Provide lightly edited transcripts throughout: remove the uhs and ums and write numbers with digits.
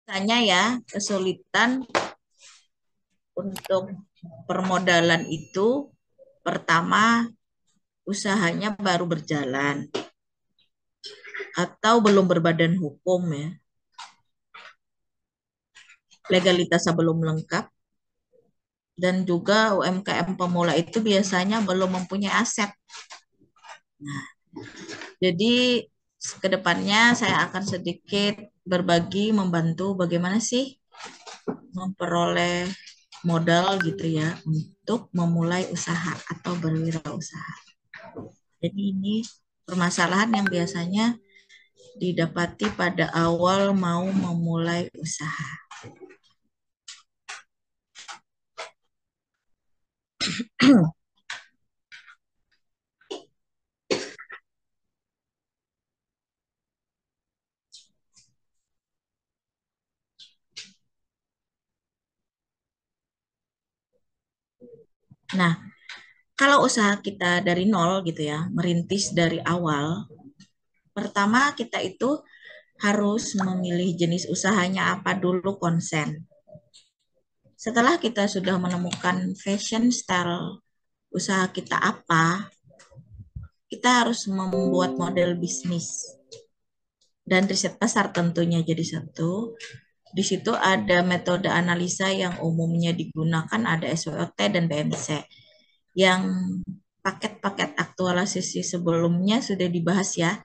Biasanya ya, kesulitan untuk permodalan itu pertama usahanya baru berjalan atau belum berbadan hukum ya. Legalitasnya belum lengkap dan juga UMKM pemula itu biasanya belum mempunyai aset. Nah, jadi kedepannya saya akan sedikit berbagi membantu bagaimana sih memperoleh modal gitu ya untuk memulai usaha atau berwirausaha. Jadi ini permasalahan yang biasanya didapati pada awal mau memulai usaha. Nah, kalau usaha kita dari nol gitu ya, merintis dari awal, pertama kita itu harus memilih jenis usahanya apa dulu konsen. Setelah kita sudah menemukan fashion style usaha kita apa, kita harus membuat model bisnis dan riset pasar tentunya jadi satu. Di situ ada metode analisa yang umumnya digunakan ada SWOT dan BMC. Yang paket-paket aktualisasi sebelumnya sudah dibahas ya.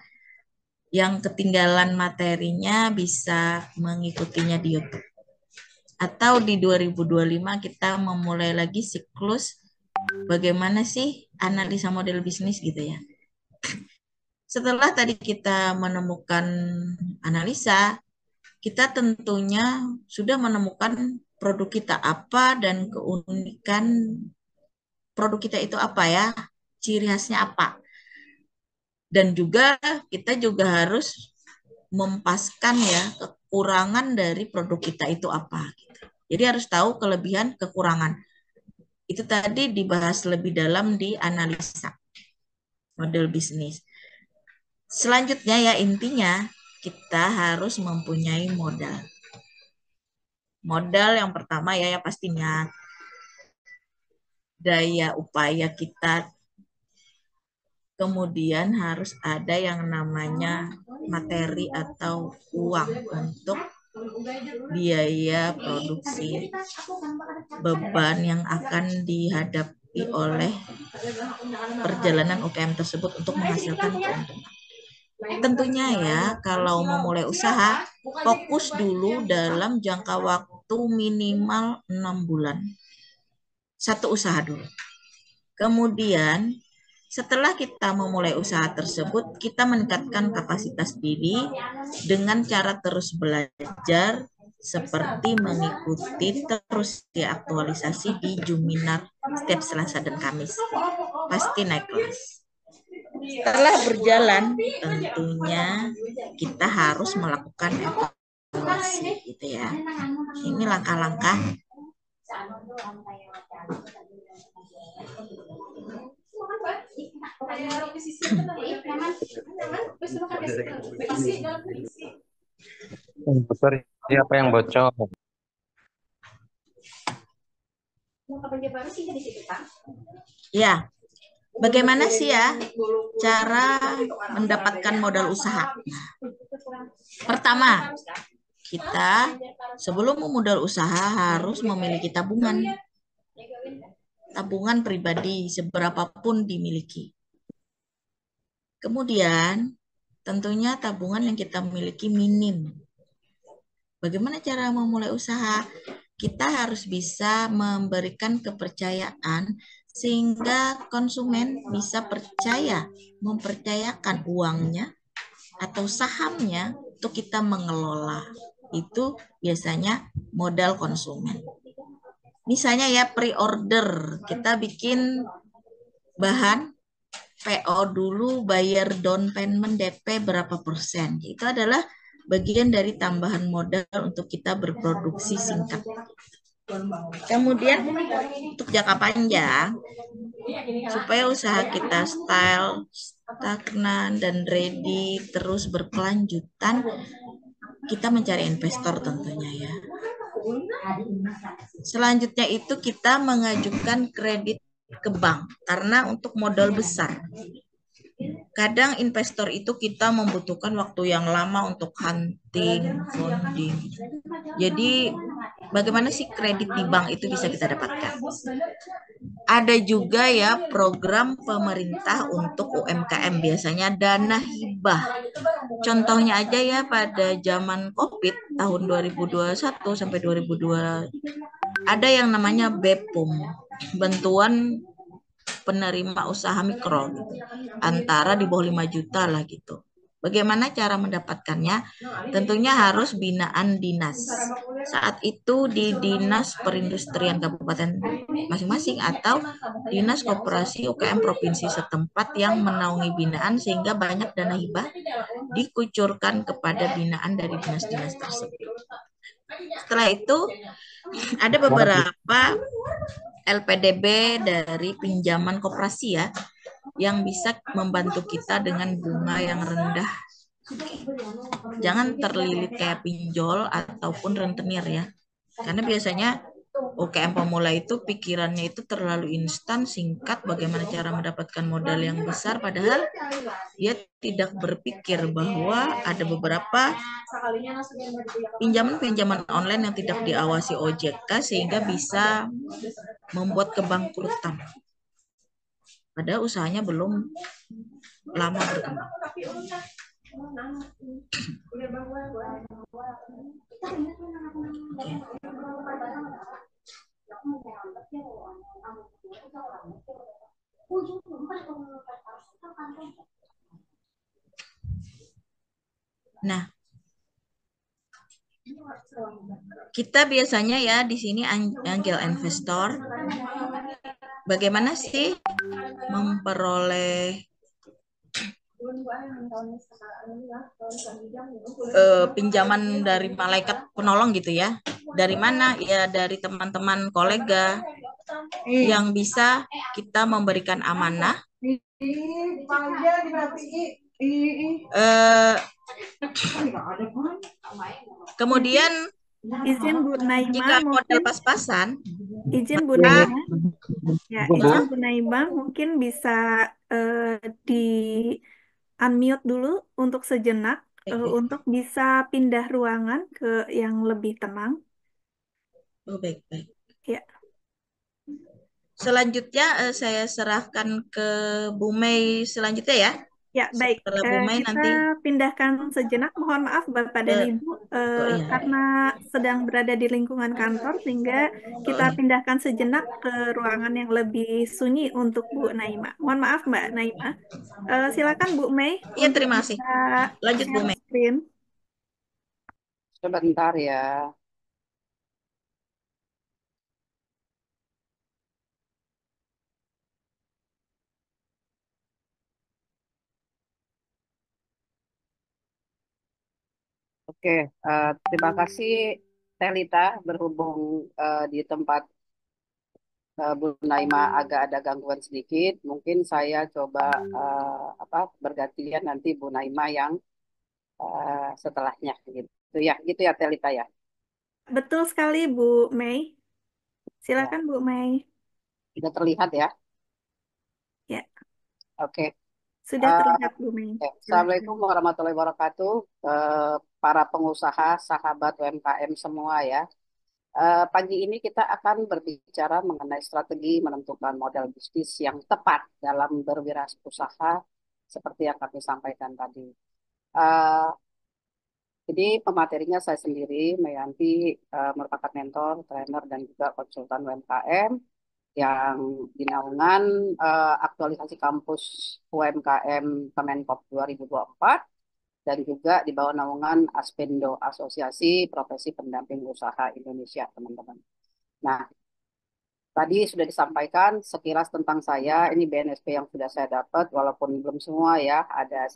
Yang ketinggalan materinya bisa mengikutinya di YouTube. Atau di 2025 kita memulai lagi siklus bagaimana sih analisa model bisnis gitu ya. Setelah tadi kita menemukan analisa, kita tentunya sudah menemukan produk kita apa dan keunikan produk kita itu apa ya, ciri khasnya apa. Dan juga kita juga harus mempaskan ya kekurangan dari produk kita itu apa. Gitu. Jadi harus tahu kelebihan kekurangan. Itu tadi dibahas lebih dalam di analisa model bisnis. Selanjutnya ya intinya kita harus mempunyai modal. Modal yang pertama ya pastinya daya upaya kita. Kemudian harus ada yang namanya materi atau uang untuk biaya produksi, beban yang akan dihadapi oleh perjalanan UKM tersebut untuk menghasilkan keuntungan. Tentunya ya, kalau memulai usaha, fokus dulu dalam jangka waktu minimal 6 bulan. Satu usaha dulu. Kemudian, setelah kita memulai usaha tersebut, kita meningkatkan kapasitas diri dengan cara terus belajar, seperti mengikuti terus di aktualisasi di Juminar setiap Selasa dan Kamis. Pasti naik kelas. Setelah berjalan, tentunya kita harus melakukan evaluasi, gitu ya. Ini langkah-langkah. Sorry, siapa yang bocor? Ya, bagaimana sih ya cara mendapatkan modal usaha? Pertama, kita sebelum memodal usaha harus memiliki tabungan. Tabungan pribadi seberapapun dimiliki. Kemudian, tentunya tabungan yang kita miliki minim. Bagaimana cara memulai usaha? Kita harus bisa memberikan kepercayaan sehingga konsumen bisa percaya, mempercayakan uangnya atau sahamnya untuk kita mengelola. Itu biasanya modal konsumen. Misalnya ya pre-order, kita bikin bahan PO dulu, bayar down payment DP berapa persen. Itu adalah bagian dari tambahan modal untuk kita berproduksi singkat. Kemudian untuk jangka panjang, supaya usaha kita stagnan dan ready terus berkelanjutan, kita mencari investor tentunya ya. Selanjutnya itu kita mengajukan kredit ke bank karena untuk modal besar. Kadang investor itu kita membutuhkan waktu yang lama untuk hunting, funding. Jadi bagaimana sih kredit di bank itu bisa kita dapatkan? Ada juga ya program pemerintah untuk UMKM, biasanya dana hibah. Contohnya aja ya pada zaman COVID tahun 2021 sampai 2002 ada yang namanya BEPUM, bantuan penerima usaha mikro gitu. Antara di bawah 5 juta lah gitu. Bagaimana cara mendapatkannya? Tentunya harus binaan dinas. Saat itu di Dinas Perindustrian Kabupaten masing-masing atau Dinas Koperasi UKM Provinsi setempat yang menaungi binaan sehingga banyak dana hibah dikucurkan kepada binaan dari dinas-dinas tersebut. Setelah itu ada beberapa LPDB dari pinjaman koperasi ya, yang bisa membantu kita dengan bunga yang rendah. Jangan terlilit kayak pinjol ataupun rentenir ya. Karena biasanya UKM pemula itu pikirannya itu terlalu instan, singkat, bagaimana cara mendapatkan modal yang besar, padahal dia tidak berpikir bahwa ada beberapa pinjaman-pinjaman online yang tidak diawasi OJK sehingga bisa membuat kebangkrutan. Padahal usahanya belum lama berkembang. Nah, kita biasanya ya di sini angel investor. Bagaimana sih memperoleh pinjaman dari malaikat penolong gitu ya? Dari mana? Ya dari teman-teman kolega yang bisa kita memberikan amanah. Kemudian Izin Bu Naima, jika modal mungkin pas-pasan, izin Bu Naima, ya izin Bu Naima, mungkin bisa di unmute dulu untuk sejenak, untuk bisa pindah ruangan ke yang lebih tenang. oh baik-baik. Ya, Selanjutnya saya serahkan ke Bu Mei selanjutnya ya. ya baik. Setelah Bu Mei Kita nanti pindahkan sejenak. Mohon maaf Bapak dan Ibu, ya. karena sedang berada di lingkungan kantor, sehingga kita pindahkan sejenak ke ruangan yang lebih sunyi untuk Bu Naima. Mohon maaf Mbak Naima. Silakan Bu Mei Iya, untuk terima kasih. bisa Lanjut Bu share Mei. screen. Sebentar ya. Oke, terima kasih Telita, berhubung di tempat Bu Naima agak ada gangguan sedikit. Mungkin saya coba bergantian nanti Bu Naima yang setelahnya gitu ya Telita ya. Betul sekali Bu Mei. Ya, Silakan Bu Mei. sudah terlihat ya. Ya, Oke. sudah Eh, terlihat Bu Mei. Silakan. Assalamualaikum warahmatullahi wabarakatuh. Para pengusaha, sahabat UMKM semua ya. Pagi ini kita akan berbicara mengenai strategi menentukan model bisnis yang tepat dalam berwirausaha seperti yang kami sampaikan tadi. Eh, jadi pematerinya saya sendiri, Mayanti, merupakan mentor, trainer, dan juga konsultan UMKM yang di naungan aktualisasi kampus UMKM Kemenkop 2024 dan juga di bawah naungan Aspendo, Asosiasi Profesi Pendamping Usaha Indonesia, teman-teman. Nah, tadi sudah disampaikan sekilas tentang saya, ini BNSP yang sudah saya dapat, walaupun belum semua ya, ada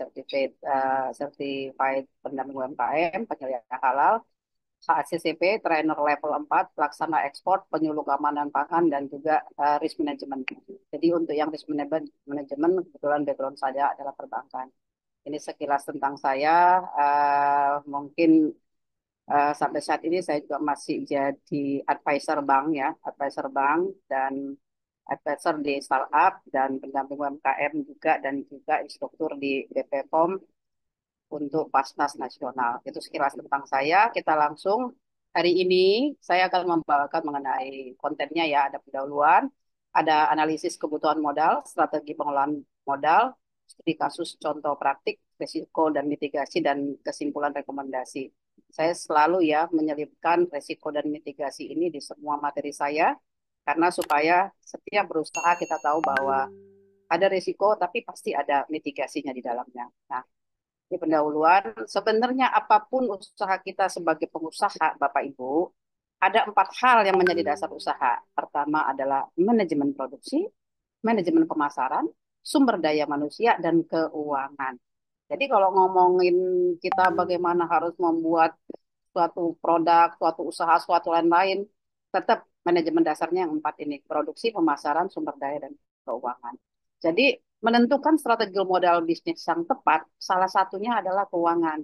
certified pendamping UMKM, penyedia halal, HACCP, trainer level 4, pelaksana ekspor, penyuluh keamanan pangan, dan juga risk management. Jadi untuk yang risk management, kebetulan background saya adalah perbankan. Ini sekilas tentang saya, mungkin Sampai saat ini saya juga masih jadi advisor bank ya, advisor bank dan advisor di startup dan pendamping UMKM juga dan juga instruktur di BP POM untuk Pasnas Nasional. Itu sekilas tentang saya. Kita langsung hari ini saya akan membawakan mengenai kontennya ya. Ada pendahuluan, ada analisis kebutuhan modal, strategi pengelolaan modal, studi kasus contoh praktik, risiko dan mitigasi dan kesimpulan rekomendasi. Saya selalu ya menyelipkan risiko dan mitigasi ini di semua materi saya karena supaya setiap berusaha kita tahu bahwa ada risiko tapi pasti ada mitigasinya di dalamnya. Nah, di pendahuluan, sebenarnya apapun usaha kita sebagai pengusaha, Bapak Ibu, ada 4 hal yang menjadi dasar usaha. Pertama adalah manajemen produksi, manajemen pemasaran, sumber daya manusia, dan keuangan. Jadi kalau ngomongin kita bagaimana harus membuat suatu produk, suatu usaha, suatu lain-lain, tetap manajemen dasarnya yang 4 ini, produksi, pemasaran, sumber daya, dan keuangan. Jadi menentukan strategi modal bisnis yang tepat, salah satunya adalah keuangan.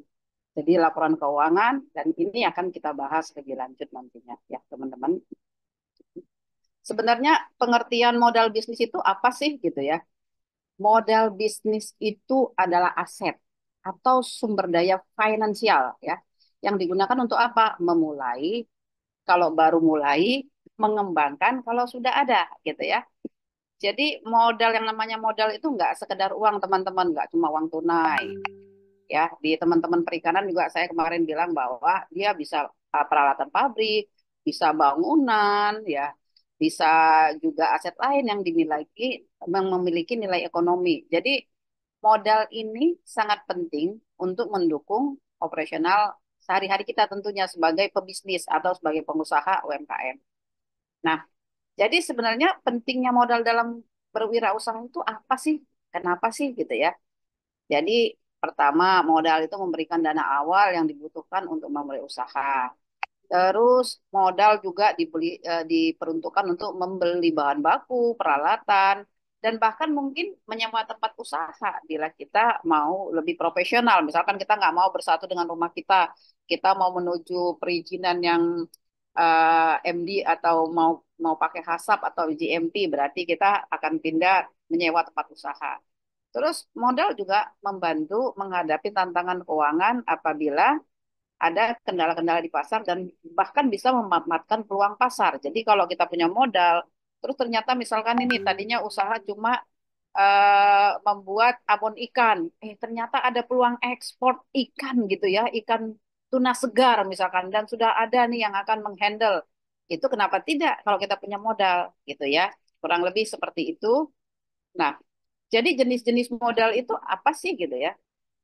Jadi laporan keuangan, dan ini akan kita bahas lebih lanjut nantinya ya teman-teman. Sebenarnya pengertian modal bisnis itu apa sih gitu ya? Modal bisnis itu adalah aset atau sumber daya finansial ya, yang digunakan untuk apa? Memulai, kalau baru mulai, mengembangkan kalau sudah ada gitu ya. Jadi modal yang namanya modal itu nggak sekedar uang teman-teman, nggak cuma uang tunai. Ya, di teman-teman perikanan juga saya kemarin bilang bahwa dia bisa peralatan pabrik, bisa bangunan, ya, bisa juga aset lain yang dimiliki, yang memiliki nilai ekonomi. Jadi modal ini sangat penting untuk mendukung operasional sehari-hari kita tentunya sebagai pebisnis atau sebagai pengusaha UMKM. Nah, jadi sebenarnya pentingnya modal dalam berwirausaha itu apa sih? Kenapa sih gitu ya? Jadi pertama modal itu memberikan dana awal yang dibutuhkan untuk memulai usaha. Terus modal juga diperuntukkan untuk membeli bahan baku, peralatan, dan bahkan mungkin menyewa tempat usaha bila kita mau lebih profesional. Misalkan kita nggak mau bersatu dengan rumah kita mau menuju perizinan yang MD atau mau mau pakai HACCP atau GMP, berarti kita akan pindah menyewa tempat usaha. Terus modal juga membantu menghadapi tantangan keuangan apabila ada kendala-kendala di pasar dan bahkan bisa memanfaatkan peluang pasar. Jadi kalau kita punya modal, terus ternyata misalkan ini tadinya usaha cuma membuat abon ikan, ternyata ada peluang ekspor ikan gitu ya, ikan tuna segar misalkan, dan sudah ada nih yang akan menghandle. Itu kenapa tidak kalau kita punya modal gitu ya. Kurang lebih seperti itu. Nah, jadi jenis-jenis modal itu apa sih gitu ya?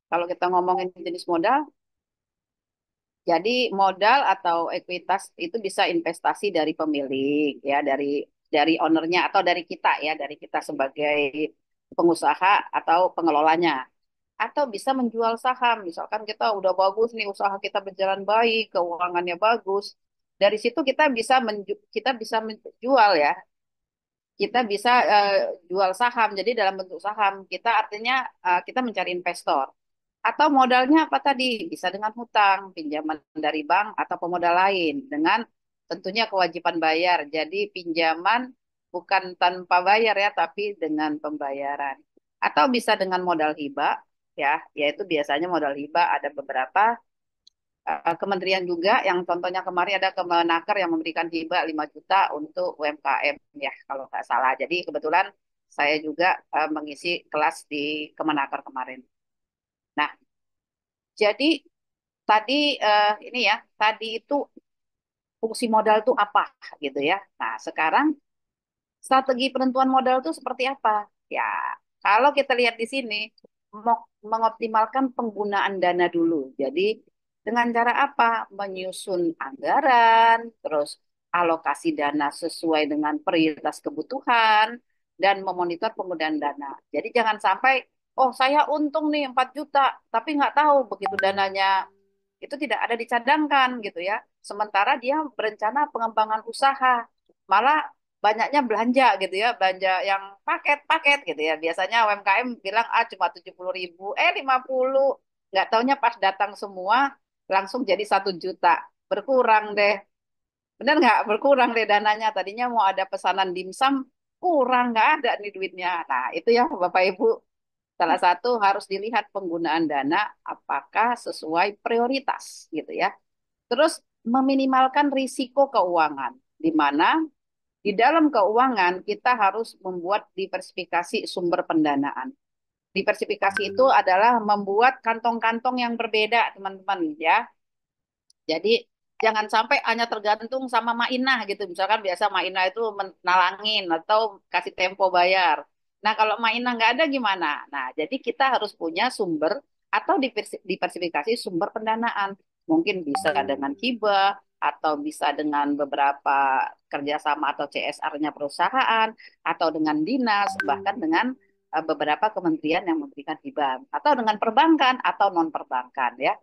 Kalau kita ngomongin jenis modal, jadi modal atau ekuitas itu bisa investasi dari pemilik ya, dari ownernya atau dari kita ya, dari kita sebagai pengusaha atau pengelolanya. Atau bisa menjual saham. Misalkan kita udah bagus nih usaha kita berjalan baik, keuangannya bagus. Dari situ kita bisa menjual ya, kita bisa jual saham. Jadi dalam bentuk saham, kita artinya kita mencari investor. Atau modalnya apa tadi? Bisa dengan hutang, pinjaman dari bank atau pemodal lain dengan tentunya kewajiban bayar. Jadi pinjaman bukan tanpa bayar ya, tapi dengan pembayaran. Atau bisa dengan modal hibah ya, yaitu biasanya modal hibah ada beberapa kementerian juga yang contohnya kemarin ada Kemenaker yang memberikan hibah 5 juta untuk UMKM ya kalau nggak salah. Jadi kebetulan saya juga mengisi kelas di Kemenaker kemarin. Nah, jadi tadi ini ya, tadi itu fungsi modal itu apa gitu ya. Nah, sekarang strategi penentuan modal itu seperti apa? Ya, kalau kita lihat di sini, mengoptimalkan penggunaan dana dulu. Jadi, dengan cara apa? Menyusun anggaran, terus alokasi dana sesuai dengan prioritas kebutuhan, dan memonitor penggunaan dana. Jadi, jangan sampai, oh saya untung nih 4 juta, tapi nggak tahu begitu dananya itu tidak ada dicadangkan gitu ya. Sementara dia berencana pengembangan usaha, malah banyaknya belanja gitu ya, belanja yang paket-paket gitu ya. Biasanya UMKM bilang ah cuma 70.000, 50, nggak taunya pas datang semua langsung jadi 1 juta. Berkurang deh. Benar nggak? Berkurang deh dananya. Tadinya mau ada pesanan dimsum, kurang nggak ada nih duitnya. Nah, itu ya Bapak Ibu. Salah satu harus dilihat penggunaan dana apakah sesuai prioritas gitu ya. Terus meminimalkan risiko keuangan, di mana di dalam keuangan kita harus membuat diversifikasi sumber pendanaan. Diversifikasi itu adalah membuat kantong-kantong yang berbeda, teman-teman ya. Jadi jangan sampai hanya tergantung sama Mainah gitu. Misalkan biasa Mainah itu nalangin atau kasih tempo bayar. Nah, kalau Mainah nggak ada gimana? Nah, jadi kita harus punya sumber atau diversifikasi sumber pendanaan. Mungkin bisa dengan hibah atau bisa dengan beberapa kerjasama atau CSR-nya perusahaan atau dengan dinas, bahkan dengan beberapa kementerian yang memberikan hibah atau dengan perbankan atau non perbankan ya.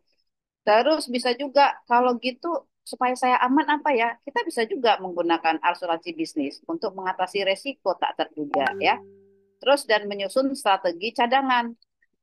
Terus bisa juga kalau gitu supaya saya aman apa ya? Kita bisa juga menggunakan asuransi bisnis untuk mengatasi resiko tak terduga ya. Terus dan menyusun strategi cadangan.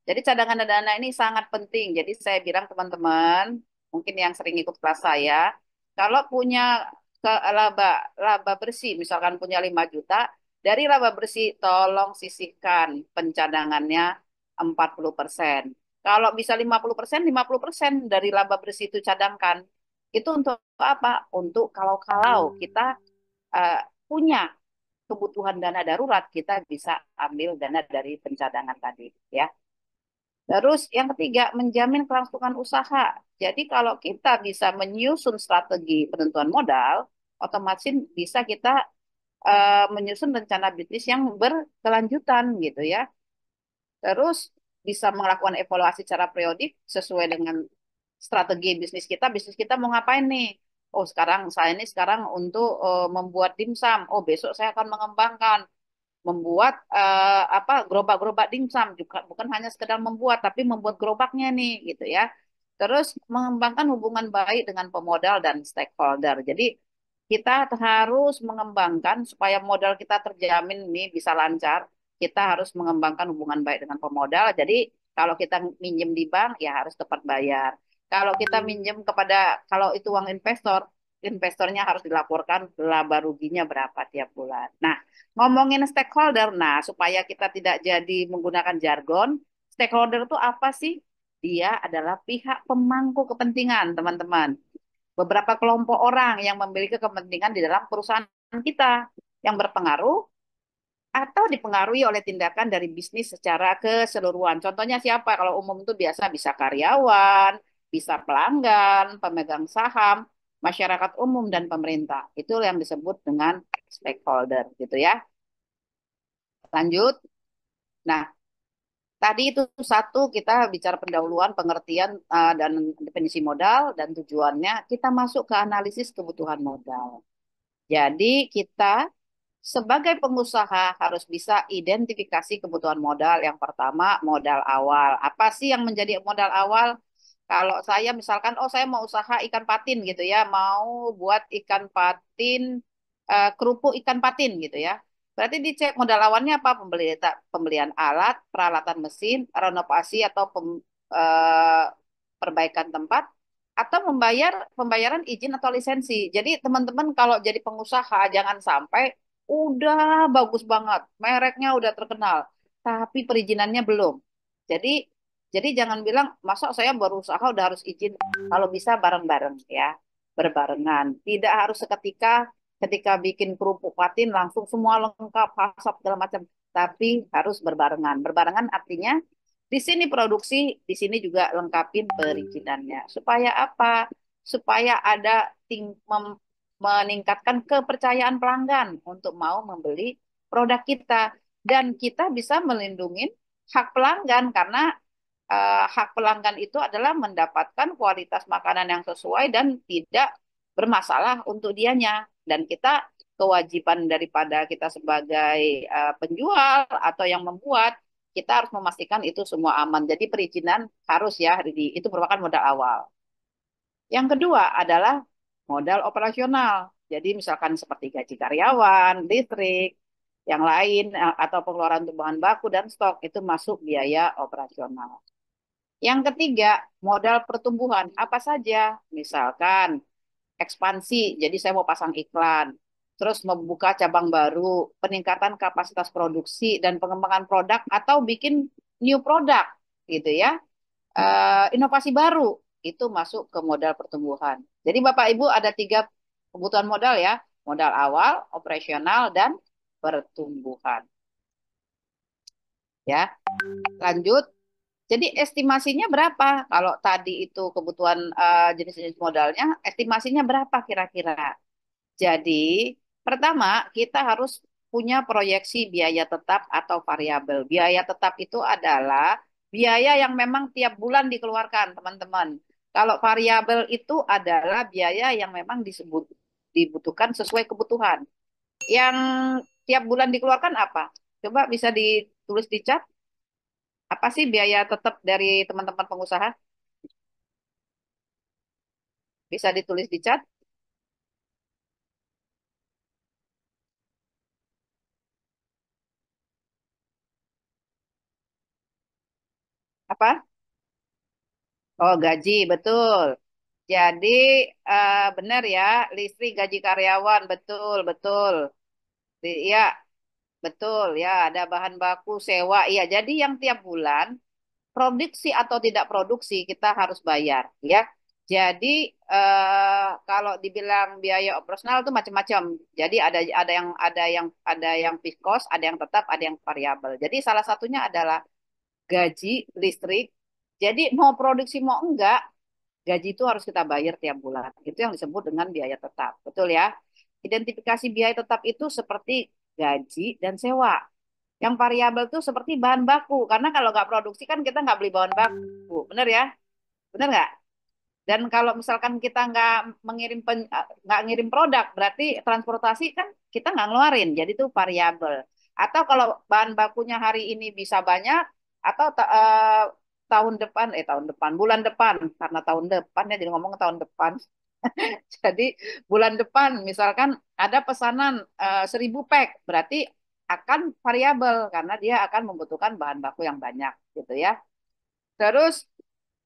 Jadi cadangan dana ini sangat penting. Jadi saya bilang teman-teman, mungkin yang sering ikut kelas saya, kalau punya laba laba bersih, misalkan punya 5 juta, dari laba bersih tolong sisihkan pencadangannya 40%. Kalau bisa 50%, 50% dari laba bersih itu cadangkan. Itu untuk apa? Untuk kalau-kalau kita eh, punya kebutuhan dana darurat, kita bisa ambil dana dari pencadangan tadi, ya. Terus yang ketiga, menjamin kelangsungan usaha. Jadi kalau kita bisa menyusun strategi penentuan modal, otomatis bisa kita menyusun rencana bisnis yang berkelanjutan gitu ya. Terus bisa melakukan evaluasi secara periodik sesuai dengan strategi bisnis kita mau ngapain nih? Oh sekarang saya ini sekarang untuk membuat dimsum. Oh besok saya akan mengembangkan membuat apa gerobak-gerobak dimsum juga bukan hanya sekedar membuat tapi membuat gerobaknya nih gitu ya. Terus mengembangkan hubungan baik dengan pemodal dan stakeholder. Jadi kita harus mengembangkan supaya modal kita terjamin nih bisa lancar. Kita harus mengembangkan hubungan baik dengan pemodal. Jadi kalau kita minjem di bank ya harus tepat bayar. Kalau kita minjem kepada kalau itu uang investor, investornya harus dilaporkan laba ruginya berapa tiap bulan. Nah, ngomongin stakeholder, nah supaya kita tidak jadi menggunakan jargon, stakeholder itu apa sih? Dia adalah pihak pemangku kepentingan, teman-teman. Beberapa kelompok orang yang memiliki kepentingan di dalam perusahaan kita yang berpengaruh atau dipengaruhi oleh tindakan dari bisnis secara keseluruhan. Contohnya siapa? Kalau umum itu biasa bisa karyawan, bisa pelanggan, pemegang saham, masyarakat umum dan pemerintah. Itu yang disebut dengan stakeholder gitu ya. Lanjut. Nah, tadi itu satu kita bicara pendahuluan, pengertian dan definisi modal dan tujuannya. Kita masuk ke analisis kebutuhan modal. Jadi kita sebagai pengusaha harus bisa identifikasi kebutuhan modal. Yang pertama, modal awal. Apa sih yang menjadi modal awal? Kalau saya misalkan, oh saya mau usaha ikan patin gitu ya, mau buat ikan patin, kerupuk ikan patin gitu ya. Berarti dicek modal awalnya apa? Pembelian alat, peralatan mesin, renovasi atau eh, perbaikan tempat, atau pembayaran izin atau lisensi. Jadi teman-teman kalau jadi pengusaha jangan sampai udah bagus banget, mereknya udah terkenal, tapi perizinannya belum. Jadi jangan bilang masa saya baru usaha udah harus izin. Kalau bisa bareng-bareng ya, berbarengan. Tidak harus ketika bikin kerupuk patin langsung semua lengkap, hasap segala macam. Tapi harus berbarengan. Berbarengan artinya di sini produksi, di sini juga lengkapin perizinannya. Supaya apa? Supaya ada meningkatkan kepercayaan pelanggan untuk mau membeli produk kita. Dan kita bisa melindungi hak pelanggan karena hak pelanggan itu adalah mendapatkan kualitas makanan yang sesuai dan tidak bermasalah untuk dianya. Dan kita kewajiban daripada kita sebagai penjual atau yang membuat, kita harus memastikan itu semua aman. Jadi perizinan harus ya, itu merupakan modal awal. Yang kedua adalah modal operasional. Jadi misalkan seperti gaji karyawan, listrik, yang lain atau pengeluaran untuk bahan baku dan stok itu masuk biaya operasional. Yang ketiga, modal pertumbuhan. Apa saja? Misalkan ekspansi, jadi saya mau pasang iklan. Terus membuka cabang baru, peningkatan kapasitas produksi dan pengembangan produk atau bikin new product gitu ya. Inovasi baru itu masuk ke modal pertumbuhan. Jadi Bapak Ibu ada tiga kebutuhan modal ya. Modal awal, operasional, dan pertumbuhan. Ya, lanjut. Jadi estimasinya berapa? Kalau tadi itu kebutuhan jenis-jenis modalnya, estimasinya berapa kira-kira? Jadi, pertama kita harus punya proyeksi biaya tetap atau variabel. Biaya tetap itu adalah biaya yang memang tiap bulan dikeluarkan, teman-teman. Kalau variabel itu adalah biaya yang memang dibutuhkan sesuai kebutuhan. Yang tiap bulan dikeluarkan apa? Coba bisa ditulis di chat. Apa sih biaya tetap dari teman-teman pengusaha? Bisa ditulis di chat. Apa? Oh, gaji, betul. Jadi benar ya, listrik gaji karyawan, betul, betul. Iya, betul ya, ada bahan baku, sewa. Iya, jadi yang tiap bulan produksi atau tidak produksi kita harus bayar, ya. Jadi kalau dibilang biaya operasional itu macam-macam. Jadi ada yang fixed cost, ada yang tetap, ada yang variabel. Jadi salah satunya adalah gaji listrik. Jadi mau produksi mau enggak, gaji itu harus kita bayar tiap bulan. Itu yang disebut dengan biaya tetap. Betul ya? Identifikasi biaya tetap itu seperti gaji dan sewa. Yang variabel itu seperti bahan baku. Karena kalau nggak produksi kan kita nggak beli bahan baku. Benar ya? Benar nggak? Dan kalau misalkan kita nggak ngirim produk, berarti transportasi kan kita nggak ngeluarin. Jadi itu variabel. Atau kalau bahan bakunya hari ini bisa banyak, atau tahun depan, bulan depan, karena tahun depan ya jadi ngomong tahun depan. Jadi bulan depan misalkan ada pesanan 1.000 pack, berarti akan variabel karena dia akan membutuhkan bahan baku yang banyak gitu ya. Terus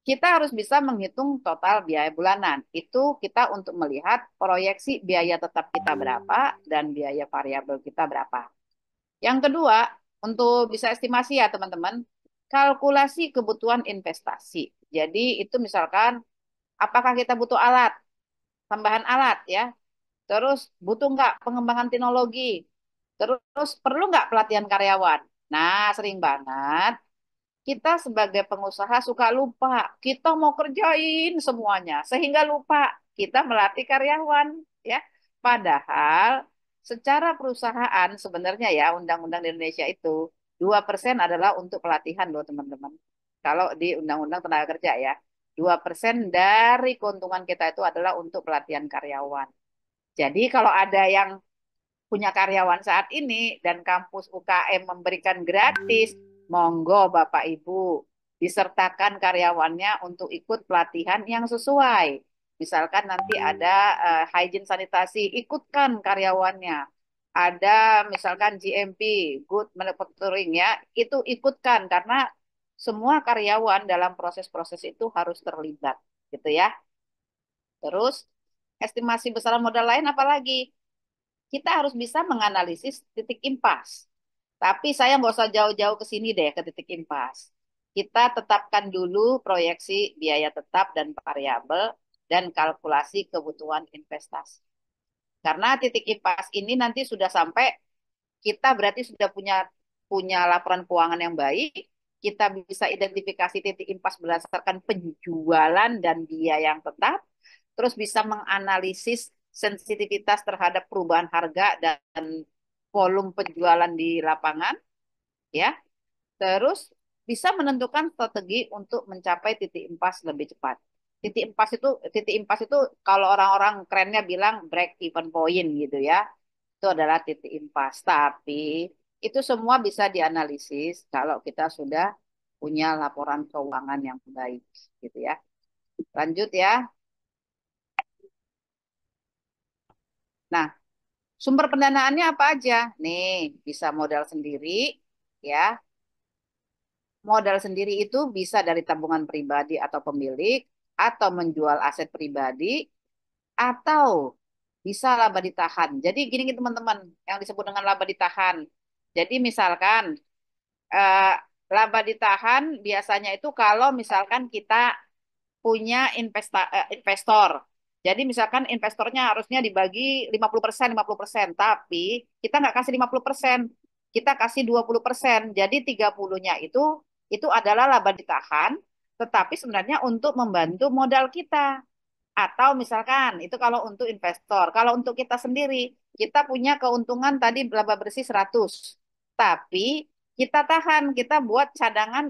kita harus bisa menghitung total biaya bulanan. Itu kita untuk melihat proyeksi biaya tetap kita berapa dan biaya variabel kita berapa. Yang kedua, untuk bisa estimasi ya teman-teman, kalkulasi kebutuhan investasi. Jadi itu misalkan apakah kita butuh alat, tambahan alat ya, terus butuh nggak pengembangan teknologi, terus perlu nggak pelatihan karyawan. Nah, sering banget kita sebagai pengusaha suka lupa. Kita mau kerjain semuanya, sehingga lupa kita melatih karyawan. Ya, padahal secara perusahaan sebenarnya ya undang-undang di Indonesia itu 2% adalah untuk pelatihan loh teman-teman. Kalau di undang-undang tenaga kerja ya, 2% dari keuntungan kita itu adalah untuk pelatihan karyawan. Jadi kalau ada yang punya karyawan saat ini dan kampus UKM memberikan gratis, monggo Bapak Ibu disertakan karyawannya untuk ikut pelatihan yang sesuai. Misalkan nanti ada hygiene sanitasi, ikutkan karyawannya. Ada misalkan GMP, good manufacturing ya, itu ikutkan karena semua karyawan dalam proses-proses itu harus terlibat, gitu ya. Terus estimasi besaran modal lain apalagi? Kita harus bisa menganalisis titik impas. Tapi saya nggak usah jauh-jauh ke sini deh, ke titik impas. Kita tetapkan dulu proyeksi biaya tetap dan variabel dan kalkulasi kebutuhan investasi. Karena titik impas ini nanti sudah sampai, kita berarti sudah punya punya laporan keuangan yang baik, kita bisa identifikasi titik impas berdasarkan penjualan dan biaya yang tetap, terus bisa menganalisis sensitivitas terhadap perubahan harga dan volume penjualan di lapangan, ya. Terus bisa menentukan strategi untuk mencapai titik impas lebih cepat. Titik impas itu kalau orang-orang kerennya bilang break even point gitu ya. Itu adalah titik impas. Tapi itu semua bisa dianalisis kalau kita sudah punya laporan keuangan yang baik gitu ya. Lanjut ya. Nah, sumber pendanaannya apa aja? Nih, bisa modal sendiri, ya. modal sendiri itu bisa dari tabungan pribadi atau pemilik, atau menjual aset pribadi, atau bisa laba ditahan. Jadi gini teman-teman, yang disebut dengan laba ditahan. Jadi misalkan eh, laba ditahan biasanya itu kalau misalkan kita punya investor. Jadi misalkan investornya harusnya dibagi 50%, 50%, tapi kita nggak kasih 50%, kita kasih 20%. Jadi 30-nya itu adalah laba ditahan, tetapi sebenarnya untuk membantu modal kita. Atau misalkan itu kalau untuk investor, kalau untuk kita sendiri, kita punya keuntungan tadi laba bersih 100. Tapi kita tahan, kita buat cadangan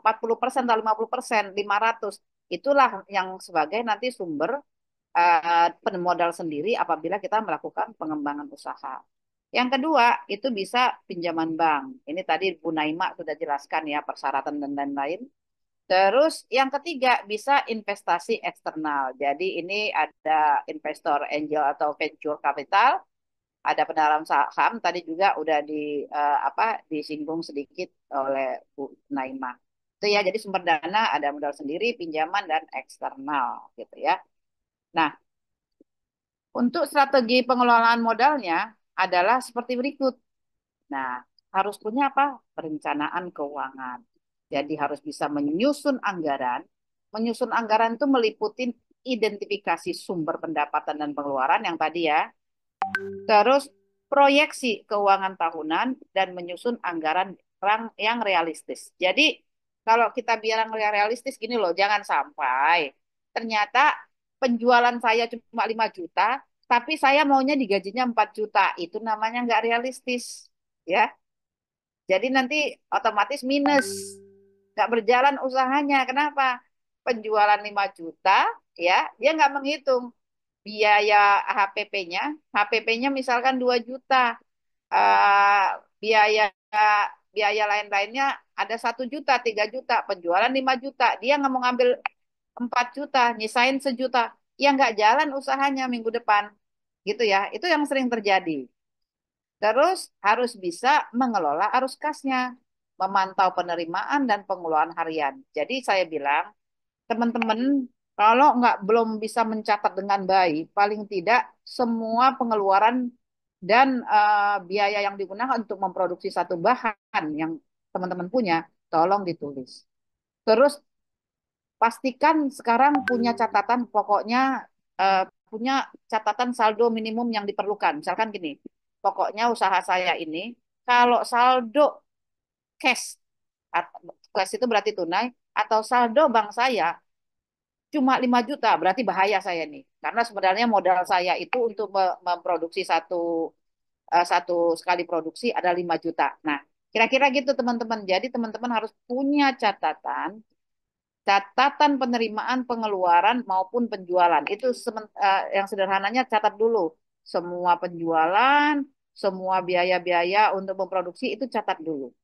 40% atau 50%, 500. Itulah yang sebagai nanti sumber modal sendiri apabila kita melakukan pengembangan usaha. Yang kedua, itu bisa pinjaman bank. Ini tadi Bu Naima sudah jelaskan ya persyaratan dan lain-lain. Terus yang ketiga bisa investasi eksternal. Jadi ini ada investor angel atau venture capital, ada penaram saham. Tadi juga udah disinggung sedikit oleh Bu Naima. Itu ya, jadi sumber dana ada modal sendiri, pinjaman dan eksternal gitu ya. Nah, untuk strategi pengelolaan modalnya adalah seperti berikut. Nah, harus punya apa? Perencanaan keuangan. Jadi harus bisa menyusun anggaran. Menyusun anggaran itu meliputi identifikasi sumber pendapatan dan pengeluaran yang tadi ya. Terus proyeksi keuangan tahunan dan menyusun anggaran yang realistis. Jadi kalau kita bilang realistis gini loh, jangan sampai ternyata penjualan saya cuma 5 juta, tapi saya maunya digajinya 4 juta. Itu namanya nggak realistis. Ya, jadi nanti otomatis minus. Nggak berjalan usahanya. Kenapa? Penjualan 5 juta, ya, dia nggak menghitung biaya HPP-nya. HPP-nya misalkan 2 juta. Eh, biaya biaya lain-lainnya ada 1 juta, 3 juta. Penjualan 5 juta. Dia nggak mau ngambil 4 juta, nyisain 1 juta. Ya nggak jalan usahanya minggu depan. Gitu ya. Itu yang sering terjadi. Terus harus bisa mengelola arus kasnya, memantau penerimaan dan pengeluaran harian. Jadi saya bilang, teman-teman, kalau nggak belum bisa mencatat dengan baik, paling tidak semua pengeluaran dan biaya yang digunakan untuk memproduksi satu bahan yang teman-teman punya, tolong ditulis. Terus pastikan sekarang punya catatan, pokoknya eh, punya catatan saldo minimum yang diperlukan. Misalkan gini, pokoknya usaha saya ini, kalau saldo cash, cash itu berarti tunai, atau saldo bank saya cuma 5 juta, berarti bahaya saya nih. Karena sebenarnya modal saya itu untuk memproduksi satu sekali produksi ada 5 juta. Nah, kira-kira gitu teman-teman. Jadi teman-teman harus punya catatan penerimaan, pengeluaran maupun penjualan. Itu yang sederhananya catat dulu. Semua penjualan, semua biaya-biaya untuk memproduksi itu catat dulu.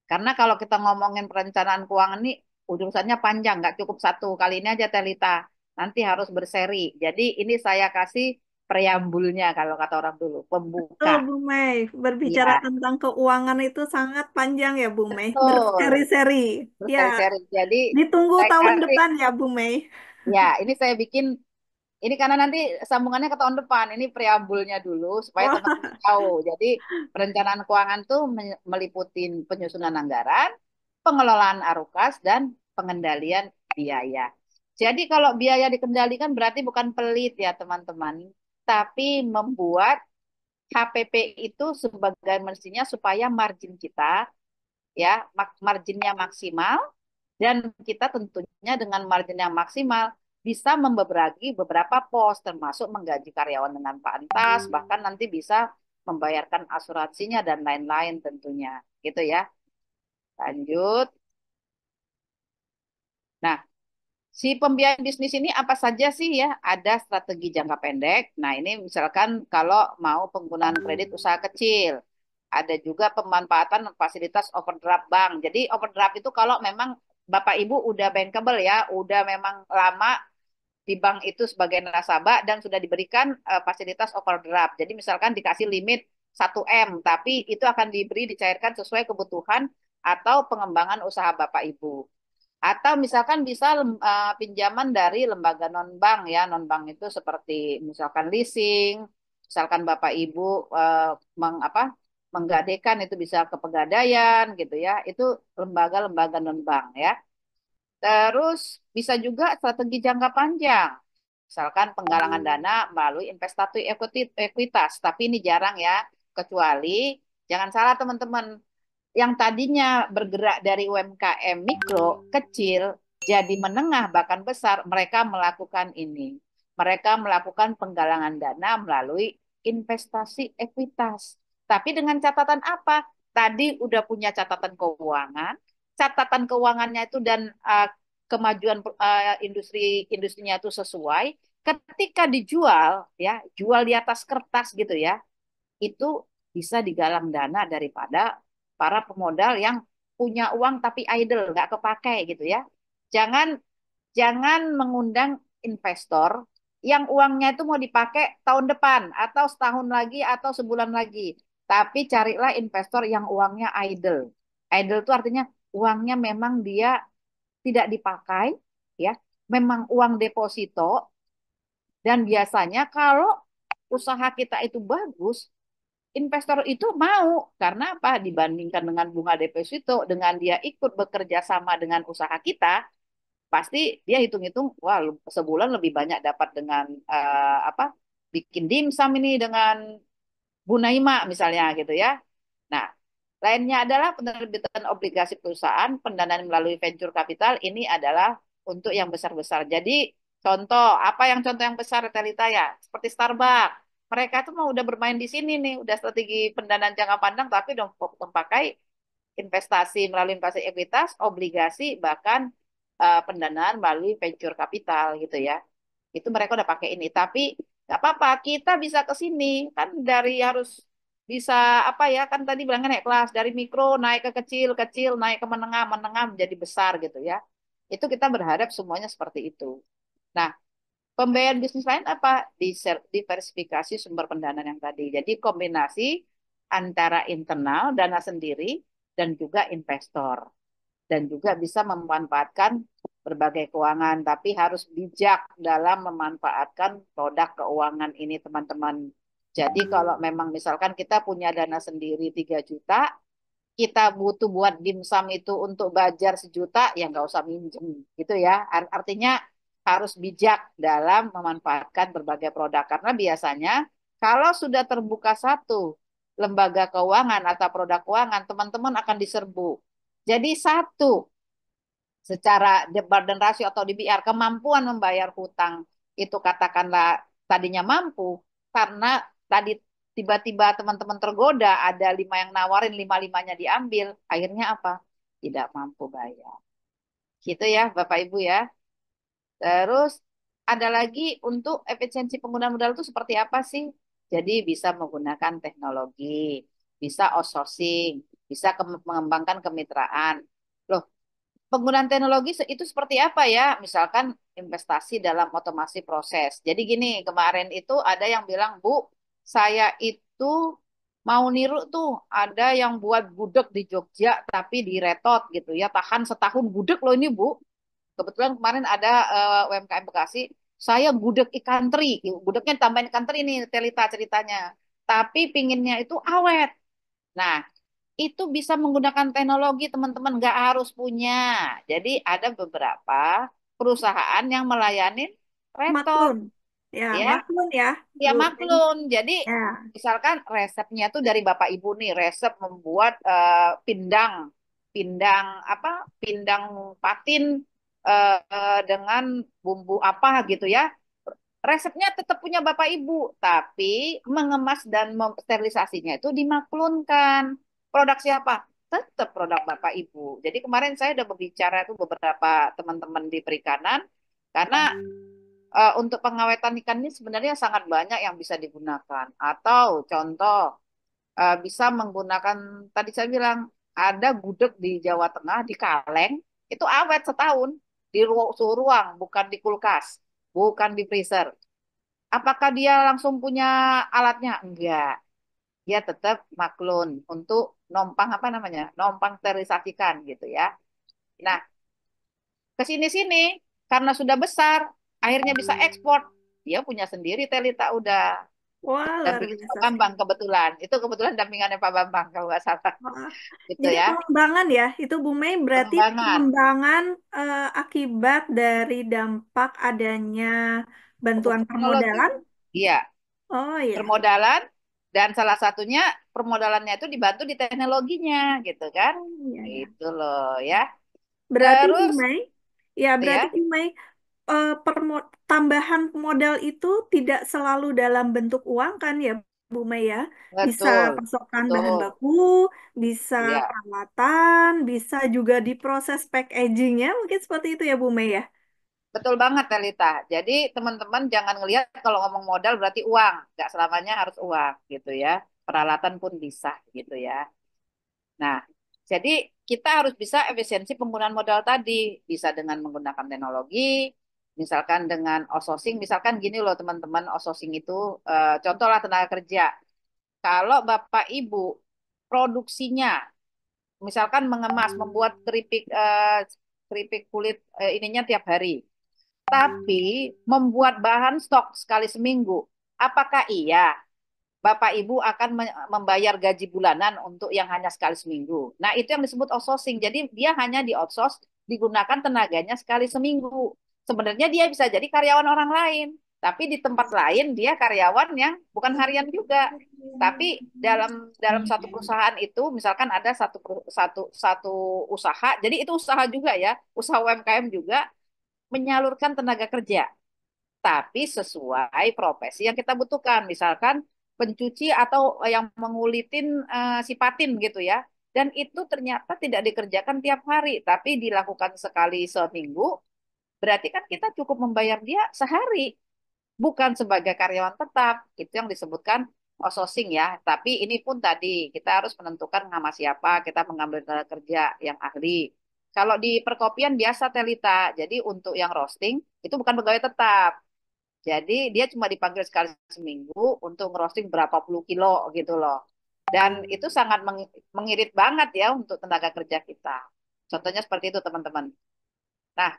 Karena kalau kita ngomongin perencanaan keuangan ini, urusannya panjang, nggak cukup satu. Kali ini aja Telita, nanti harus berseri. Jadi ini saya kasih preambulnya kalau kata orang dulu, pembuka. Betul, Bu Mei. Berbicara Ya, tentang keuangan itu sangat panjang ya, Bu Mei. betul. Berseri-seri. Ya, Berseri-seri. Jadi ditunggu saya tahun kasih, depan ya, Bu Mei. ya ini saya bikin. Ini karena nanti sambungannya ke tahun depan. Ini preambulnya dulu supaya Wah, teman-teman tahu. Jadi perencanaan keuangan tuh meliputi penyusunan anggaran, pengelolaan arukas, dan pengendalian biaya. Jadi kalau biaya dikendalikan berarti bukan pelit ya teman-teman, tapi membuat HPP itu sebagai mestinya supaya margin kita ya marginnya maksimal, dan kita tentunya dengan margin yang maksimal bisa membagi beberapa pos termasuk menggaji karyawan dengan pantas, bahkan nanti bisa membayarkan asuransinya dan lain-lain tentunya. Gitu ya. Lanjut. Nah, si pembiayaan bisnis ini apa saja sih ya? Ada strategi jangka pendek. Nah, ini misalkan kalau mau penggunaan kredit usaha kecil. Ada juga pemanfaatan fasilitas overdraft bank. Jadi overdraft itu kalau memang Bapak Ibu udah bankable ya, udah memang lama di bank itu sebagai nasabah dan sudah diberikan fasilitas overdraft. Jadi misalkan dikasih limit 1 M, tapi itu akan diberi dicairkan sesuai kebutuhan atau pengembangan usaha Bapak Ibu. Atau misalkan bisa pinjaman dari lembaga non-bank ya. Non-bank itu seperti misalkan leasing, misalkan Bapak Ibu menggadekan itu bisa ke Pegadaian gitu ya. Itu lembaga-lembaga non-bank ya. Terus bisa juga strategi jangka panjang. Misalkan penggalangan dana melalui investasi ekuitas, tapi ini jarang ya. Kecuali jangan salah teman-teman, yang tadinya bergerak dari UMKM mikro, kecil, jadi menengah bahkan besar, mereka melakukan ini. Mereka melakukan penggalangan dana melalui investasi ekuitas. Tapi dengan catatan apa? Tadi udah punya catatan keuangannya itu dan kemajuan industrinya itu sesuai. Ketika dijual, ya, jual di atas kertas gitu ya, itu bisa digalang dana daripada para pemodal yang punya uang tapi idle, nggak kepakai gitu ya. Jangan jangan mengundang investor yang uangnya itu mau dipakai tahun depan atau setahun lagi atau sebulan lagi. Tapi carilah investor yang uangnya idle. Idle itu artinya uangnya memang dia tidak dipakai, ya, memang uang deposito. Dan biasanya kalau usaha kita itu bagus, investor itu mau. Karena apa? Dibandingkan dengan bunga deposito, dengan dia ikut bekerja sama dengan usaha kita, pasti dia hitung-hitung, wah, sebulan lebih banyak dapat dengan bikin dimsum ini dengan Bu Naima misalnya gitu ya. Nah, lainnya adalah penerbitan obligasi perusahaan, pendanaan melalui venture capital, ini adalah untuk yang besar-besar. Jadi contoh, apa yang contoh yang besar Telita ya? Seperti Starbucks. Mereka tuh mau udah bermain di sini nih, udah strategi pendanaan jangka pandang, tapi udah memakai investasi melalui investasi ekuitas, obligasi, bahkan pendanaan melalui venture capital gitu ya. Itu mereka udah pakai ini. Tapi nggak apa-apa, kita bisa ke sini kan dari harus bisa apa ya kan tadi bilangnya naik kelas dari mikro naik ke kecil, kecil naik ke menengah, menengah menjadi besar gitu ya. Itu kita berharap semuanya seperti itu. Nah, pembiayaan bisnis lain apa? Diversifikasi sumber pendanaan yang tadi. Jadi kombinasi antara internal dana sendiri dan juga investor dan juga bisa memanfaatkan berbagai keuangan, tapi harus bijak dalam memanfaatkan produk keuangan ini, teman-teman. Jadi kalau memang misalkan kita punya dana sendiri 3 juta, kita butuh buat dimsum itu untuk bajar 1 juta, ya nggak usah minjem, gitu ya. Artinya harus bijak dalam memanfaatkan berbagai produk. Karena biasanya kalau sudah terbuka satu lembaga keuangan atau produk keuangan, teman-teman akan diserbu. Jadi satu, secara burden ratio atau DBR, kemampuan membayar hutang itu katakanlah tadinya mampu, karena tadi tiba-tiba teman-teman tergoda, ada 5 yang nawarin, 5-5-nya diambil, akhirnya apa? Tidak mampu bayar. Gitu ya, Bapak Ibu ya. Terus ada lagi untuk efisiensi penggunaan modal itu seperti apa sih? Jadi bisa menggunakan teknologi, bisa outsourcing, bisa mengembangkan kemitraan. Loh, penggunaan teknologi itu seperti apa ya? Misalkan investasi dalam otomasi proses. Jadi gini, kemarin itu ada yang bilang, Bu, saya itu mau niru tuh, ada yang buat gudeg di Jogja tapi diretot gitu ya, tahan setahun gudeg loh ini, Bu. Kebetulan kemarin ada UMKM Bekasi, saya gudeg ikan teri, gudegnya tambahin ikan teri nih, Telita ceritanya. Tapi pinginnya itu awet. Nah, itu bisa menggunakan teknologi teman-teman, nggak harus punya. Jadi ada beberapa perusahaan yang melayani retot Maklun. Ya, ya, maklun ya, ya Bu. maklum. Jadi Ya. misalkan resepnya tuh dari Bapak Ibu nih, resep membuat pindang, pindang apa? Pindang patin dengan bumbu apa gitu ya. Resepnya tetap punya Bapak Ibu, tapi mengemas dan sterilisasinya itu dimaklunkan. Produk siapa? Tetap produk Bapak Ibu. Jadi kemarin saya udah berbicara tuh beberapa teman-teman di perikanan, karena untuk pengawetan ikan ini sebenarnya sangat banyak yang bisa digunakan. Atau contoh, bisa menggunakan, tadi saya bilang, ada gudeg di Jawa Tengah, di Kaleng, itu awet setahun, di suhu ruang, bukan di kulkas, bukan di freezer. Apakah dia langsung punya alatnya? Enggak. dia tetap maklun untuk nompang apa namanya, nompang sterilisasikan gitu ya. Nah, ke sini-sini karena sudah besar, akhirnya bisa ekspor. Dia punya sendiri Telita udah Wah, luar dampingan Pak biasa Bambang sekali. kebetulan. Itu kebetulan dampingannya Pak Bambang kalau nggak salah Wah. gitu Jadi ya. pengembangan ya, itu Bu Mei berarti Pengembangan. pengembangan akibat dari dampak adanya bantuan Teknologi. permodalan. Iya, Oh ya, permodalan dan salah satunya permodalannya itu dibantu di teknologinya gitu kan. oh iya ya. Itu loh ya. Berarti Bu Terus Mei, ya berarti ya, Bu Mei tambahan modal itu tidak selalu dalam bentuk uang kan ya Bu Mei ya? Bisa betul. pasokan bahan Betul. baku, bisa Iya, peralatan, bisa juga diproses packagingnya, mungkin seperti itu ya Bu Mei ya? betul banget Telita. Jadi teman-teman jangan ngelihat kalau ngomong modal berarti uang. Nggak selamanya harus uang gitu ya. Peralatan pun bisa gitu ya. Nah, jadi kita harus bisa efisiensi penggunaan modal tadi. Bisa dengan menggunakan teknologi, misalkan dengan outsourcing. Misalkan gini loh teman-teman, outsourcing itu contohlah tenaga kerja. Kalau Bapak Ibu produksinya, misalkan mengemas, membuat keripik kulit ininya tiap hari, tapi membuat bahan stok sekali seminggu, apakah iya Bapak Ibu akan membayar gaji bulanan untuk yang hanya sekali seminggu? Nah, itu yang disebut outsourcing. Jadi dia hanya di outsource, digunakan tenaganya sekali seminggu. Sebenarnya dia bisa jadi karyawan orang lain, tapi di tempat lain dia karyawan yang bukan harian juga. Tapi dalam dalam satu perusahaan itu, misalkan ada satu usaha, jadi itu usaha juga ya, usaha UMKM juga menyalurkan tenaga kerja tapi sesuai profesi yang kita butuhkan. Misalkan pencuci atau yang mengulitin si patin gitu ya. Dan itu ternyata tidak dikerjakan tiap hari, tapi dilakukan sekali seminggu. Berarti kan kita cukup membayar dia sehari, bukan sebagai karyawan tetap. Itu yang disebutkan outsourcing ya. Tapi ini pun tadi kita harus menentukan nama siapa, kita mengambil tenaga kerja yang ahli. Kalau di perkopian biasa Telita, jadi untuk yang roasting itu bukan pegawai tetap. Jadi dia cuma dipanggil sekali seminggu untuk ngerosting berapa puluh kilo gitu loh. Dan itu sangat mengirit banget ya untuk tenaga kerja kita. Contohnya seperti itu teman-teman. Nah,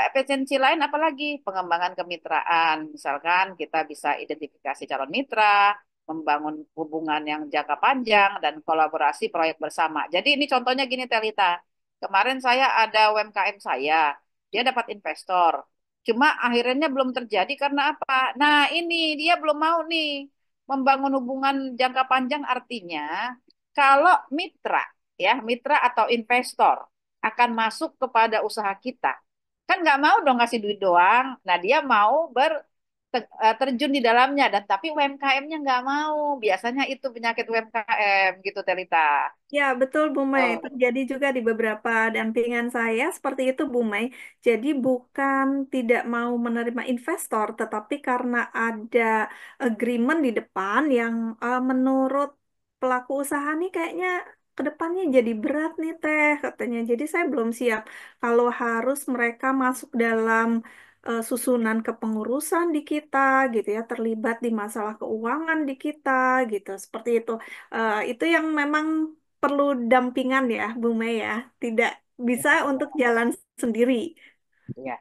efisiensi lain apalagi pengembangan kemitraan. Misalkan kita bisa identifikasi calon mitra, membangun hubungan yang jangka panjang dan kolaborasi proyek bersama. Jadi ini contohnya gini Telita. Kemarin saya ada UMKM saya, dia dapat investor. Cuma akhirnya belum terjadi karena apa? Nah, ini dia belum mau nih membangun hubungan jangka panjang artinya kalau mitra ya, mitra atau investor akan masuk kepada usaha kita kan nggak mau dong ngasih duit doang. Nah dia mau terjun di dalamnya dan tapi UMKM-nya nggak mau. Biasanya itu penyakit UMKM gitu Telita. Ya, betul Bu Mai. Oh, Terjadi juga di beberapa dampingan saya seperti itu Bu Mai. Jadi bukan tidak mau menerima investor, tetapi karena ada agreement di depan yang menurut pelaku usaha nih kayaknya ke depannya jadi berat nih Teh katanya. Jadi saya belum siap kalau harus mereka masuk dalam susunan kepengurusan di kita gitu ya, terlibat di masalah keuangan di kita gitu. Seperti itu. Itu yang memang perlu dampingan ya, Bu Mei ya. Tidak bisa untuk jalan sendiri. iya.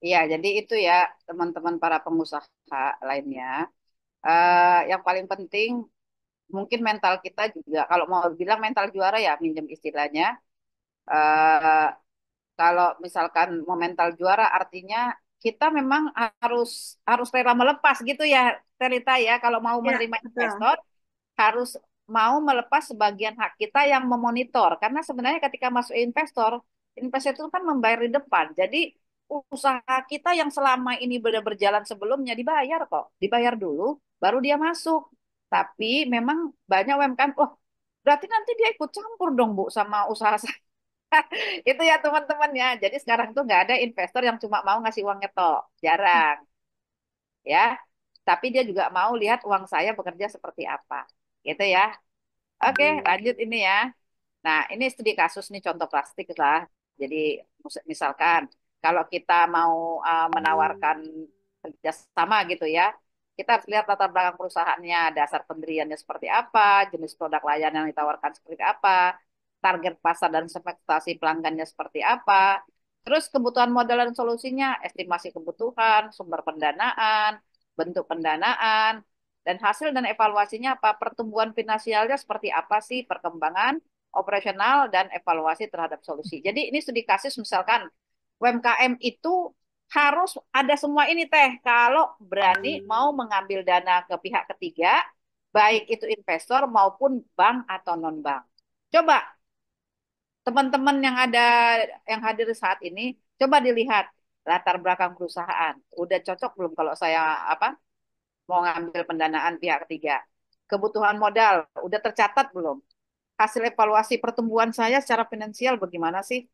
Iya, jadi itu ya teman-teman para pengusaha lainnya. Yang paling penting mungkin mental kita juga. Kalau mau bilang mental juara ya minjem istilahnya. Eh, Kalau misalkan mau mental juara artinya kita memang harus harus rela melepas gitu ya, Terita ya. Kalau mau Ya, menerima betul. investor harus mau melepas sebagian hak kita yang memonitor. Karena sebenarnya ketika masuk investor, investor itu kan membayar di depan. Jadi usaha kita yang selama ini sudah berjalan sebelumnya dibayar kok. Dibayar dulu, baru dia masuk. Tapi memang banyak UMKM, oh berarti nanti dia ikut campur dong Bu sama usaha saya. Itu ya teman-teman ya. Jadi sekarang tuh nggak ada investor yang cuma mau ngasih uang ngetok. Jarang ya. Tapi dia juga mau lihat uang saya bekerja seperti apa. Gitu ya. Oke, lanjut ini ya. Nah, ini studi kasus nih contoh plastik lah. Jadi misalkan kalau kita mau menawarkan kerjasama gitu ya, kita harus lihat latar belakang perusahaannya, dasar pendiriannya seperti apa, jenis produk layanan yang ditawarkan seperti apa, target pasar dan segmentasi pelanggannya seperti apa, terus kebutuhan modal dan solusinya, estimasi kebutuhan, sumber pendanaan, bentuk pendanaan, dan hasil dan evaluasinya apa, pertumbuhan finansialnya seperti apa sih, perkembangan operasional dan evaluasi terhadap solusi. Jadi ini studi kasus misalkan UMKM itu harus ada semua ini teh kalau berani mau mengambil dana ke pihak ketiga, baik itu investor maupun bank atau non bank. Coba teman-teman yang hadir saat ini, coba dilihat latar belakang perusahaan. Udah cocok belum kalau saya apa mau ngambil pendanaan pihak ketiga? Kebutuhan modal udah tercatat belum? Hasil evaluasi pertumbuhan saya secara finansial bagaimana sih?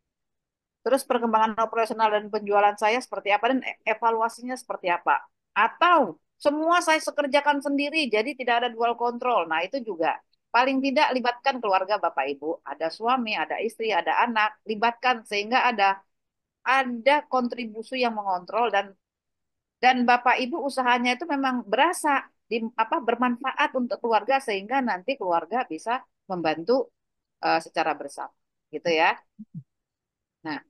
Terus perkembangan operasional dan penjualan saya seperti apa dan evaluasinya seperti apa? Atau semua saya sekerjakan sendiri, jadi tidak ada dual control. Nah, itu juga paling tidak libatkan keluarga Bapak Ibu, ada suami, ada istri, ada anak, libatkan sehingga ada kontribusi yang mengontrol dan Bapak Ibu usahanya itu memang berasa bermanfaat untuk keluarga sehingga nanti keluarga bisa membantu secara bersama, gitu ya. Nah,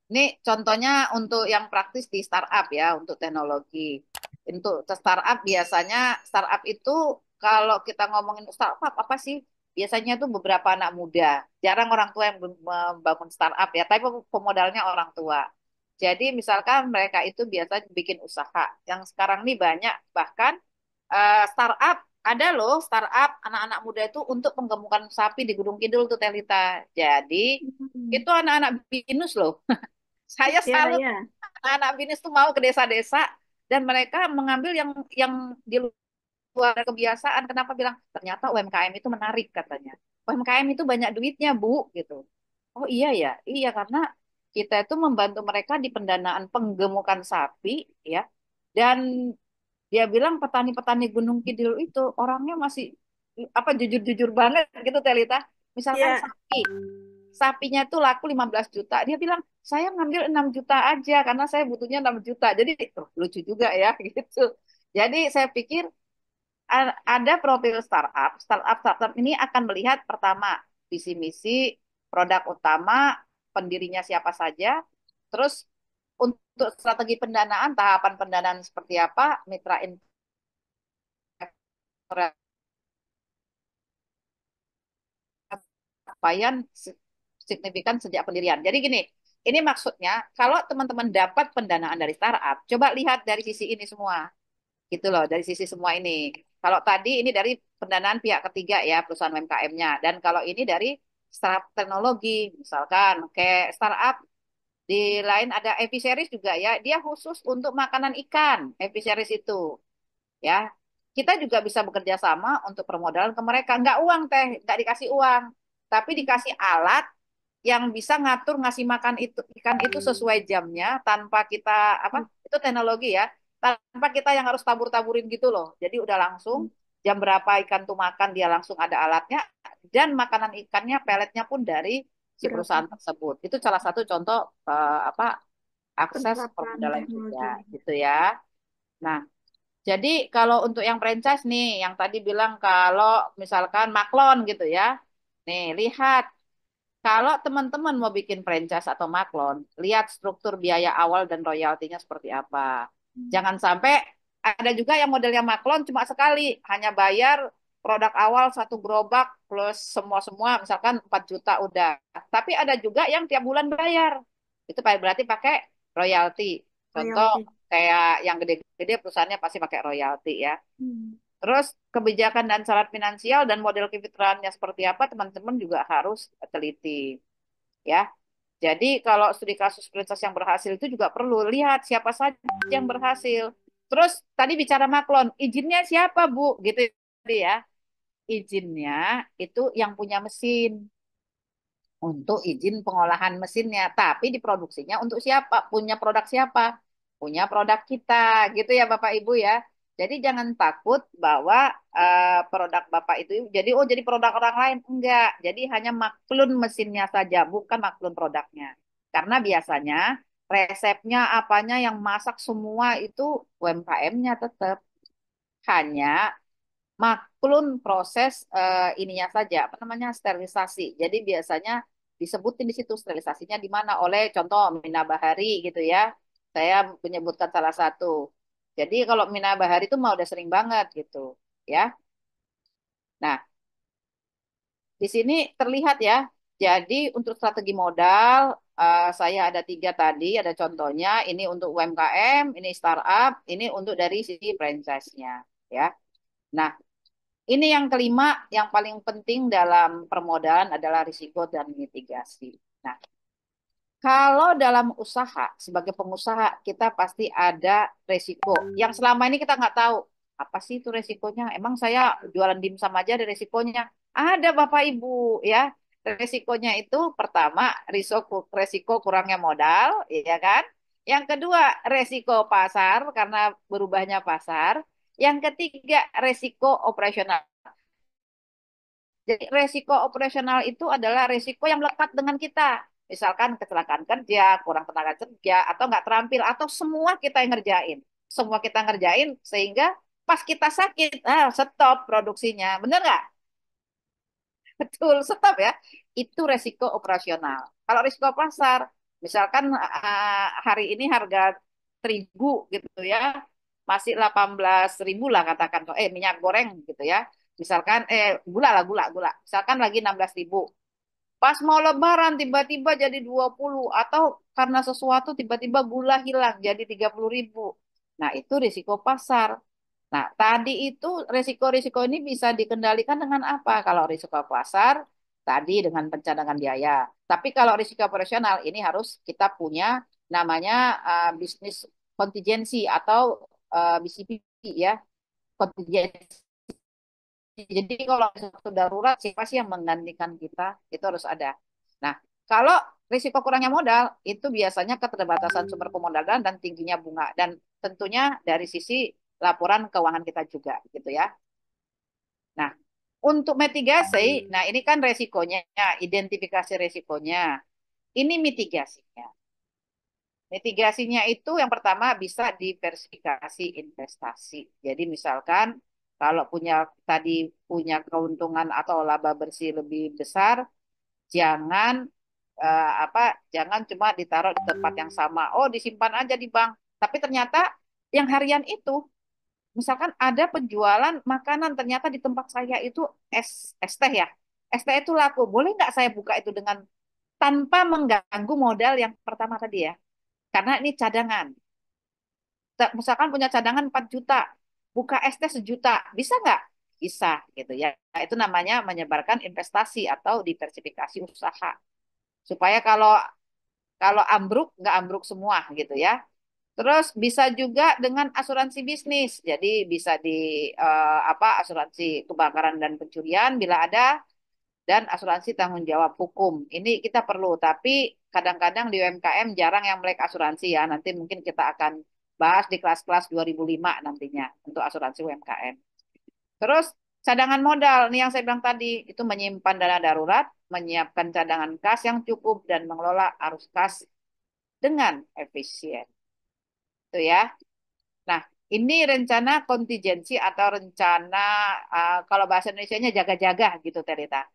ini contohnya untuk yang praktis di startup ya, untuk teknologi. Untuk startup biasanya startup itu kalau kita ngomongin startup apa sih? Biasanya tuh beberapa anak muda. Jarang orang tua yang membangun startup ya, tapi pemodalnya orang tua. Jadi misalkan mereka itu biasa bikin usaha. Yang sekarang nih banyak bahkan startup ada loh startup anak-anak muda itu untuk penggemukan sapi di Gunung Kidul tuh Telita. Jadi itu anak-anak binus loh. Saya Ya, salut ya. anak-anak BINIS tuh mau ke desa-desa dan mereka mengambil yang di luar kebiasaan. Kenapa bilang ternyata UMKM itu menarik katanya. UMKM itu banyak duitnya, Bu, gitu. Oh iya ya, iya karena kita itu membantu mereka di pendanaan penggemukan sapi ya. Dan dia bilang petani-petani Gunung Kidul itu orangnya masih jujur-jujur banget gitu Telita. Misalkan Ya. sapinya tuh laku 15 juta. Dia bilang, saya ngambil 6 juta aja karena saya butuhnya 6 juta. Jadi lucu juga ya gitu. Jadi saya pikir ada profil startup. Startup ini akan melihat pertama visi misi, produk utama, pendirinya siapa saja. Terus untuk strategi pendanaan, tahapan pendanaan seperti apa, mitra investor capaian signifikan sejak pendirian. Jadi gini, ini maksudnya kalau teman-teman dapat pendanaan dari startup, coba lihat dari sisi ini semua. Gitu loh, dari sisi semua ini. Kalau tadi ini dari pendanaan pihak ketiga ya, perusahaan UMKM-nya. Dan kalau ini dari startup teknologi, misalkan kayak startup di lain ada Eviseries juga ya, dia khusus untuk makanan ikan, Eviseries itu ya. Kita juga bisa bekerja sama untuk permodalan ke mereka. Nggak uang teh, nggak dikasih uang. Tapi dikasih alat yang bisa ngatur ngasih makan itu ikan itu sesuai jamnya tanpa kita itu teknologi ya tanpa kita yang harus tabur-taburin gitu loh jadi udah langsung jam berapa ikan tuh makan dia langsung ada alatnya dan makanan ikannya peletnya pun dari si Berapa perusahaan tersebut itu salah satu contoh akses penerapan permodalan juga teknologi? gitu ya nah jadi kalau untuk yang franchise nih yang tadi bilang kalau misalkan Maklon gitu ya nih lihat kalau teman-teman mau bikin franchise atau maklon, lihat struktur biaya awal dan royaltinya seperti apa. Jangan sampai ada juga yang modelnya maklon cuma sekali, hanya bayar produk awal satu gerobak plus semua-semua, misalkan 4 juta udah. Tapi ada juga yang tiap bulan bayar. Itu berarti pakai royalti. Contoh Royalti. kayak yang gede-gede perusahaannya pasti pakai royalti ya. Hmm. Terus kebijakan dan syarat finansial dan model kemitraannya seperti apa, teman-teman juga harus teliti ya. Jadi kalau studi kasus prioritas yang berhasil itu juga perlu lihat siapa saja yang berhasil. Terus tadi bicara maklon, izinnya siapa Bu? Gitu ya. Izinnya itu yang punya mesin untuk izin pengolahan mesinnya, tapi diproduksinya untuk siapa? Punya produk siapa? Punya produk kita, gitu ya Bapak Ibu ya. Jadi jangan takut bahwa produk Bapak itu jadi produk orang lain enggak. Jadi hanya maklun mesinnya saja, bukan maklun produknya. Karena biasanya resepnya apanya yang masak semua itu UMKM-nya tetap hanya maklun proses ininya saja, apa namanya, sterilisasi. Jadi biasanya disebutin di situ sterilisasinya di mana oleh contoh Mina Bahari gitu ya. Saya menyebutkan salah satu. Jadi kalau Mina Bahari itu mah udah sering banget gitu ya. Nah, di sini terlihat ya. Jadi untuk strategi modal saya ada 3 tadi, ada contohnya. Ini untuk UMKM, ini startup, ini untuk dari sisi franchise-nya ya. Nah, ini yang kelima, yang paling penting dalam permodalan adalah risiko dan mitigasi. Nah, kalau dalam usaha, sebagai pengusaha, kita pasti ada resiko. Yang selama ini kita nggak tahu, apa sih itu resikonya? Emang saya jualan dimsum aja ada resikonya? Ada Bapak Ibu, ya. Resikonya itu pertama, resiko kurangnya modal, ya kan? Yang kedua, resiko pasar karena berubahnya pasar. Yang ketiga, resiko operasional. Jadi resiko operasional itu adalah resiko yang melekat dengan kita. Misalkan kecelakaan kerja, kurang tenaga kerja, atau nggak terampil, atau semua kita yang ngerjain. Semua kita ngerjain sehingga pas kita sakit, stop produksinya. Bener nggak? Betul, stop ya. Itu resiko operasional. Kalau resiko pasar, misalkan hari ini harga terigu gitu ya, masih 18.000 lah katakan, minyak goreng gitu ya. Misalkan, gula lah, gula. Misalkan lagi 16.000. Pas mau lebaran tiba-tiba jadi 20, atau karena sesuatu tiba-tiba gula hilang jadi 30.000. Nah, itu risiko pasar. Nah, tadi itu risiko-risiko ini bisa dikendalikan dengan apa? Kalau risiko pasar, tadi dengan pencadangan biaya. Tapi kalau risiko operasional, ini harus kita punya namanya bisnis kontingensi atau BCP ya, kontingensi. Jadi kalau suatu darurat, siapa sih yang menggantikan kita? Itu harus ada. Nah, kalau risiko kurangnya modal, itu biasanya keterbatasan sumber pemodalan dan tingginya bunga. Dan tentunya dari sisi laporan keuangan kita juga, gitu ya. Nah, untuk mitigasi, nah ini kan resikonya, identifikasi resikonya. Ini mitigasinya. Mitigasinya itu yang pertama bisa diversifikasi investasi. Jadi misalkan kalau tadi punya keuntungan atau laba bersih lebih besar, jangan jangan cuma ditaruh di tempat yang sama. Oh, disimpan aja di bank. Tapi ternyata yang harian itu, misalkan ada penjualan makanan ternyata di tempat saya itu es teh ya. Es teh itu laku. Boleh nggak saya buka itu dengan tanpa mengganggu modal yang pertama tadi ya? Karena ini cadangan. Misalkan punya cadangan 4 juta, buka ST 1 juta, bisa nggak? Bisa, gitu ya. Nah, itu namanya menyebarkan investasi atau diversifikasi usaha. Supaya kalau kalau ambruk, nggak ambruk semua, gitu ya. Terus bisa juga dengan asuransi bisnis. Jadi bisa di asuransi kebakaran dan pencurian bila ada, dan asuransi tanggung jawab hukum. Ini kita perlu, tapi kadang-kadang di UMKM jarang yang melek asuransi ya. Nanti mungkin kita akan bahas di kelas-kelas 2005 nantinya untuk asuransi UMKM. Terus cadangan modal, nih yang saya bilang tadi, itu menyimpan dana darurat, menyiapkan cadangan kas yang cukup, dan mengelola arus kas dengan efisien. Itu ya. Nah, ini rencana kontingensi atau rencana, kalau bahasa Indonesianya jaga-jaga gitu, Terita.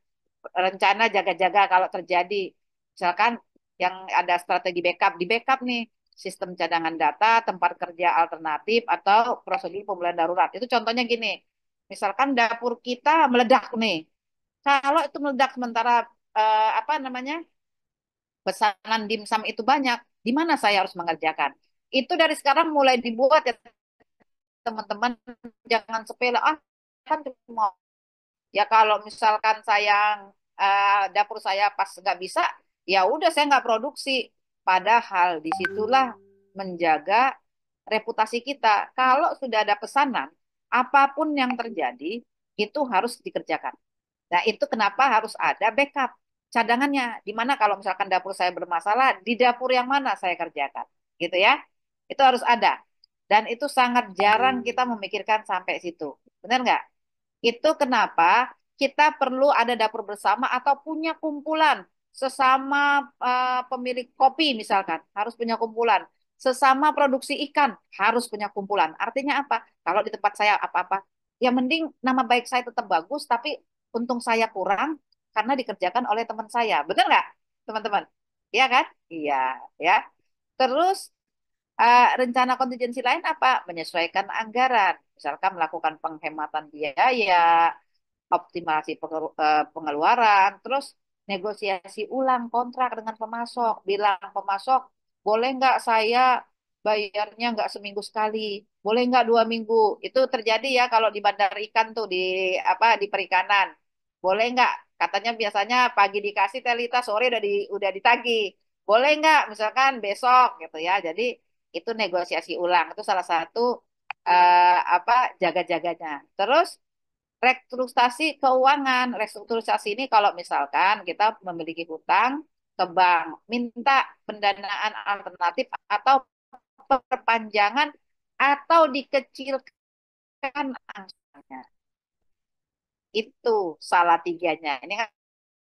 Rencana jaga-jaga kalau terjadi, misalkan yang ada strategi backup, di backup nih, sistem cadangan data, tempat kerja alternatif, atau prosedur pemulihan darurat. Itu contohnya gini, misalkan dapur kita meledak nih, kalau itu meledak sementara apa namanya, pesanan dimsum itu banyak, di mana saya harus mengerjakan? Itu dari sekarang mulai dibuat ya teman-teman, jangan sepele, kan cuma, ya kalau misalkan dapur saya pas nggak bisa, ya udah saya nggak produksi. Padahal disitulah menjaga reputasi kita. Kalau sudah ada pesanan, apapun yang terjadi itu harus dikerjakan. Nah, itu kenapa harus ada backup cadangannya. Di mana kalau misalkan dapur saya bermasalah, di dapur yang mana saya kerjakan, gitu ya. Itu harus ada. Dan itu sangat jarang kita memikirkan sampai situ. Benar nggak? Itu kenapa kita perlu ada dapur bersama atau punya kumpulan sesama pemilik kopi misalkan, harus punya kumpulan. Sesama produksi ikan harus punya kumpulan. Artinya apa? Kalau di tempat saya apa-apa, ya mending nama baik saya tetap bagus, tapi untung saya kurang karena dikerjakan oleh teman saya. Benar nggak, teman-teman? Iya kan? Iya, ya. Terus rencana kontingensi lain apa? Menyesuaikan anggaran. Misalkan melakukan penghematan biaya, optimasi pengeluaran, terus negosiasi ulang kontrak dengan pemasok. Bilang pemasok, boleh nggak saya bayarnya nggak seminggu sekali, boleh nggak 2 minggu. Itu terjadi ya kalau di bandar ikan tuh di apa di perikanan. Boleh nggak? Katanya biasanya pagi dikasih telita, sore udah ditagih. Boleh nggak? Misalkan besok gitu ya. Jadi itu negosiasi ulang. Itu salah satu apa jaga-jaganya. Terus restrukturisasi keuangan. Restrukturisasi ini kalau misalkan kita memiliki hutang ke bank, minta pendanaan alternatif atau perpanjangan atau dikecilkan angsurannya. Itu salah tiganya. Ini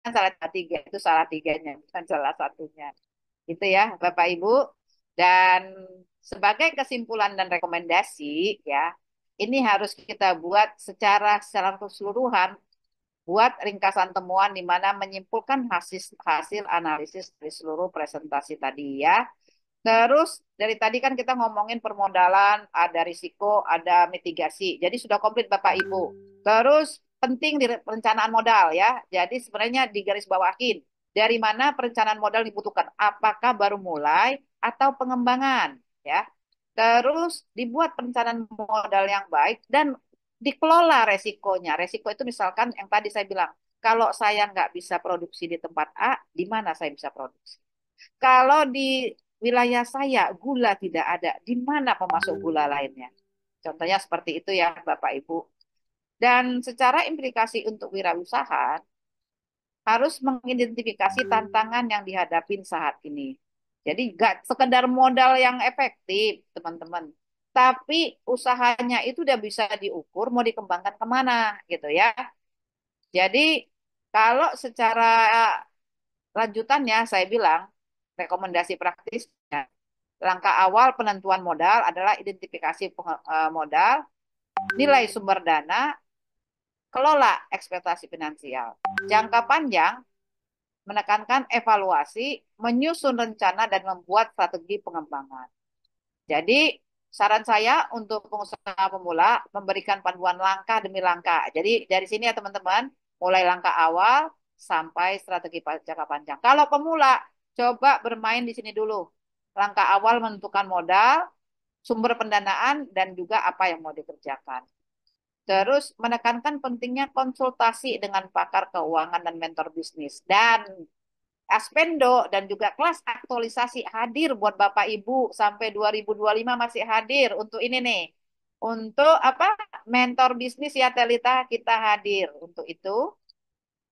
kan salah tiga, itu salah tiganya, bukan salah satunya. Itu ya, Bapak Ibu. Dan sebagai kesimpulan dan rekomendasi ya, ini harus kita buat secara keseluruhan, buat ringkasan temuan di mana menyimpulkan hasil analisis dari seluruh presentasi tadi ya. Terus dari tadi kan kita ngomongin permodalan, ada risiko, ada mitigasi. Jadi sudah komplit Bapak Ibu. Terus penting di perencanaan modal ya. Jadi sebenarnya digarisbawahin dari mana perencanaan modal dibutuhkan. Apakah baru mulai atau pengembangan ya. Terus dibuat perencanaan modal yang baik dan dikelola resikonya. Resiko itu misalkan yang tadi saya bilang, kalau saya nggak bisa produksi di tempat A, di mana saya bisa produksi? Kalau di wilayah saya gula tidak ada, di mana pemasok gula lainnya? Contohnya seperti itu ya Bapak Ibu. Dan secara implikasi untuk wirausaha harus mengidentifikasi tantangan yang dihadapi saat ini. Jadi nggak sekedar modal yang efektif, teman-teman. Tapi usahanya itu udah bisa diukur mau dikembangkan kemana gitu ya. Jadi kalau secara lanjutannya saya bilang rekomendasi praktisnya langkah awal penentuan modal adalah identifikasi modal, nilai sumber dana, kelola ekspektasi finansial. Jangka panjang menekankan evaluasi, menyusun rencana dan membuat strategi pengembangan. Jadi saran saya untuk pengusaha pemula memberikan panduan langkah demi langkah. Jadi dari sini ya teman-teman, mulai langkah awal sampai strategi jangka panjang. Kalau pemula, coba bermain di sini dulu. Langkah awal menentukan modal, sumber pendanaan, dan juga apa yang mau dikerjakan. Terus menekankan pentingnya konsultasi dengan pakar keuangan dan mentor bisnis. Dan Aspendo dan juga kelas aktualisasi hadir buat Bapak Ibu sampai 2025 masih hadir untuk ini nih. Untuk apa? Mentor bisnis ya Telita, kita hadir untuk itu.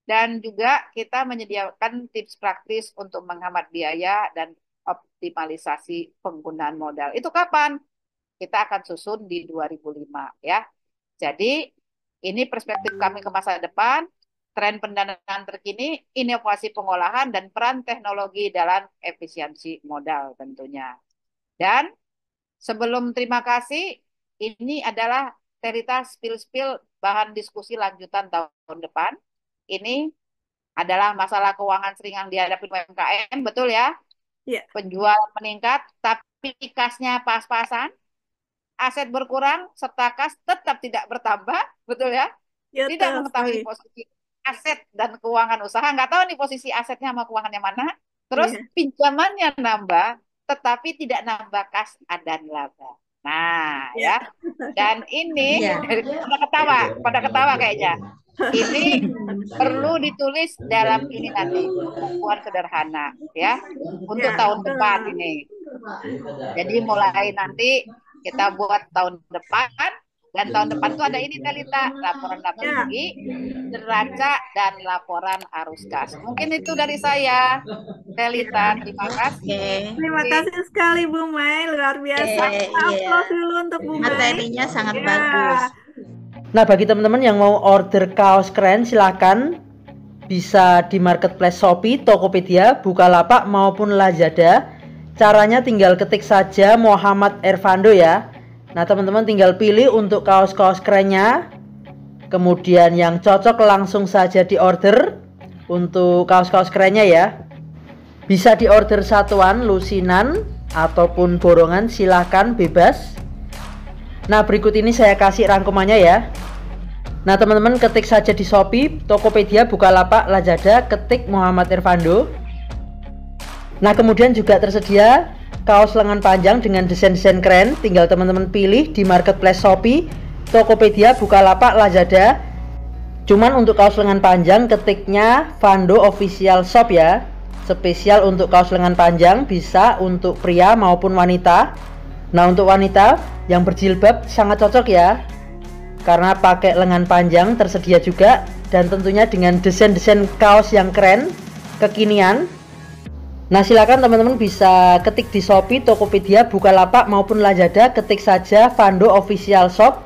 Dan juga kita menyediakan tips praktis untuk menghemat biaya dan optimalisasi penggunaan modal. Itu kapan? Kita akan susun di 2005 ya. Jadi ini perspektif kami ke masa depan, tren pendanaan terkini, inovasi pengolahan, dan peran teknologi dalam efisiensi modal tentunya. Dan sebelum terima kasih, ini adalah Telita spill bahan diskusi lanjutan tahun depan. Ini adalah masalah keuangan sering yang dihadapi UMKM, betul ya? Iya. Penjual meningkat, tapi kasnya pas-pasan, aset berkurang, serta kas tetap tidak bertambah, betul ya? Ya, Tidak mengetahui posisi aset dan keuangan usaha, nggak tahu nih posisi asetnya sama keuangannya mana. Terus pinjamannya nambah, tetapi tidak nambah kas dan laba. Nah, ya. Dan ini pada ketawa kayaknya. Ini perlu ditulis dalam ini nanti, bukuan sederhana ya, untuk tahun depan ini. Jadi mulai nanti kita buat tahun depan, dan tahun depan tuh ada ini Telita, laporan lagi, neraca dan laporan arus kas. Mungkin itu dari saya, Telita. Terima kasih. Terima kasih sekali Bu Mai, luar biasa. Aplaus dulu untuk Bu Mai. Materinya sangat bagus. Nah, bagi teman-teman yang mau order kaos keren, silakan bisa di marketplace Shopee, Tokopedia, Bukalapak maupun Lazada. caranya tinggal ketik saja Muhammad Ervando ya. Nah teman-teman tinggal pilih untuk kaos-kaos kerennya. Kemudian yang cocok langsung saja di order untuk kaos-kaos kerennya ya. Bisa di order satuan, lusinan, ataupun borongan, silahkan bebas. Nah berikut ini saya kasih rangkumannya ya. Nah teman-teman ketik saja di Shopee, Tokopedia, Bukalapak, Lazada, ketik Muhammad Ervando. Nah kemudian juga tersedia kaos lengan panjang dengan desain-desain keren. Tinggal teman-teman pilih di marketplace Shopee, Tokopedia, Bukalapak, Lazada. Cuman untuk kaos lengan panjang ketiknya Vando Official Shop ya. Spesial untuk kaos lengan panjang, bisa untuk pria maupun wanita. Nah untuk wanita yang berjilbab sangat cocok ya, karena pakai lengan panjang tersedia juga. Dan tentunya dengan desain-desain kaos yang keren, kekinian. Nah silakan teman-teman bisa ketik di Shopee, Tokopedia, Bukalapak maupun Lazada, ketik saja Vando Official Shop.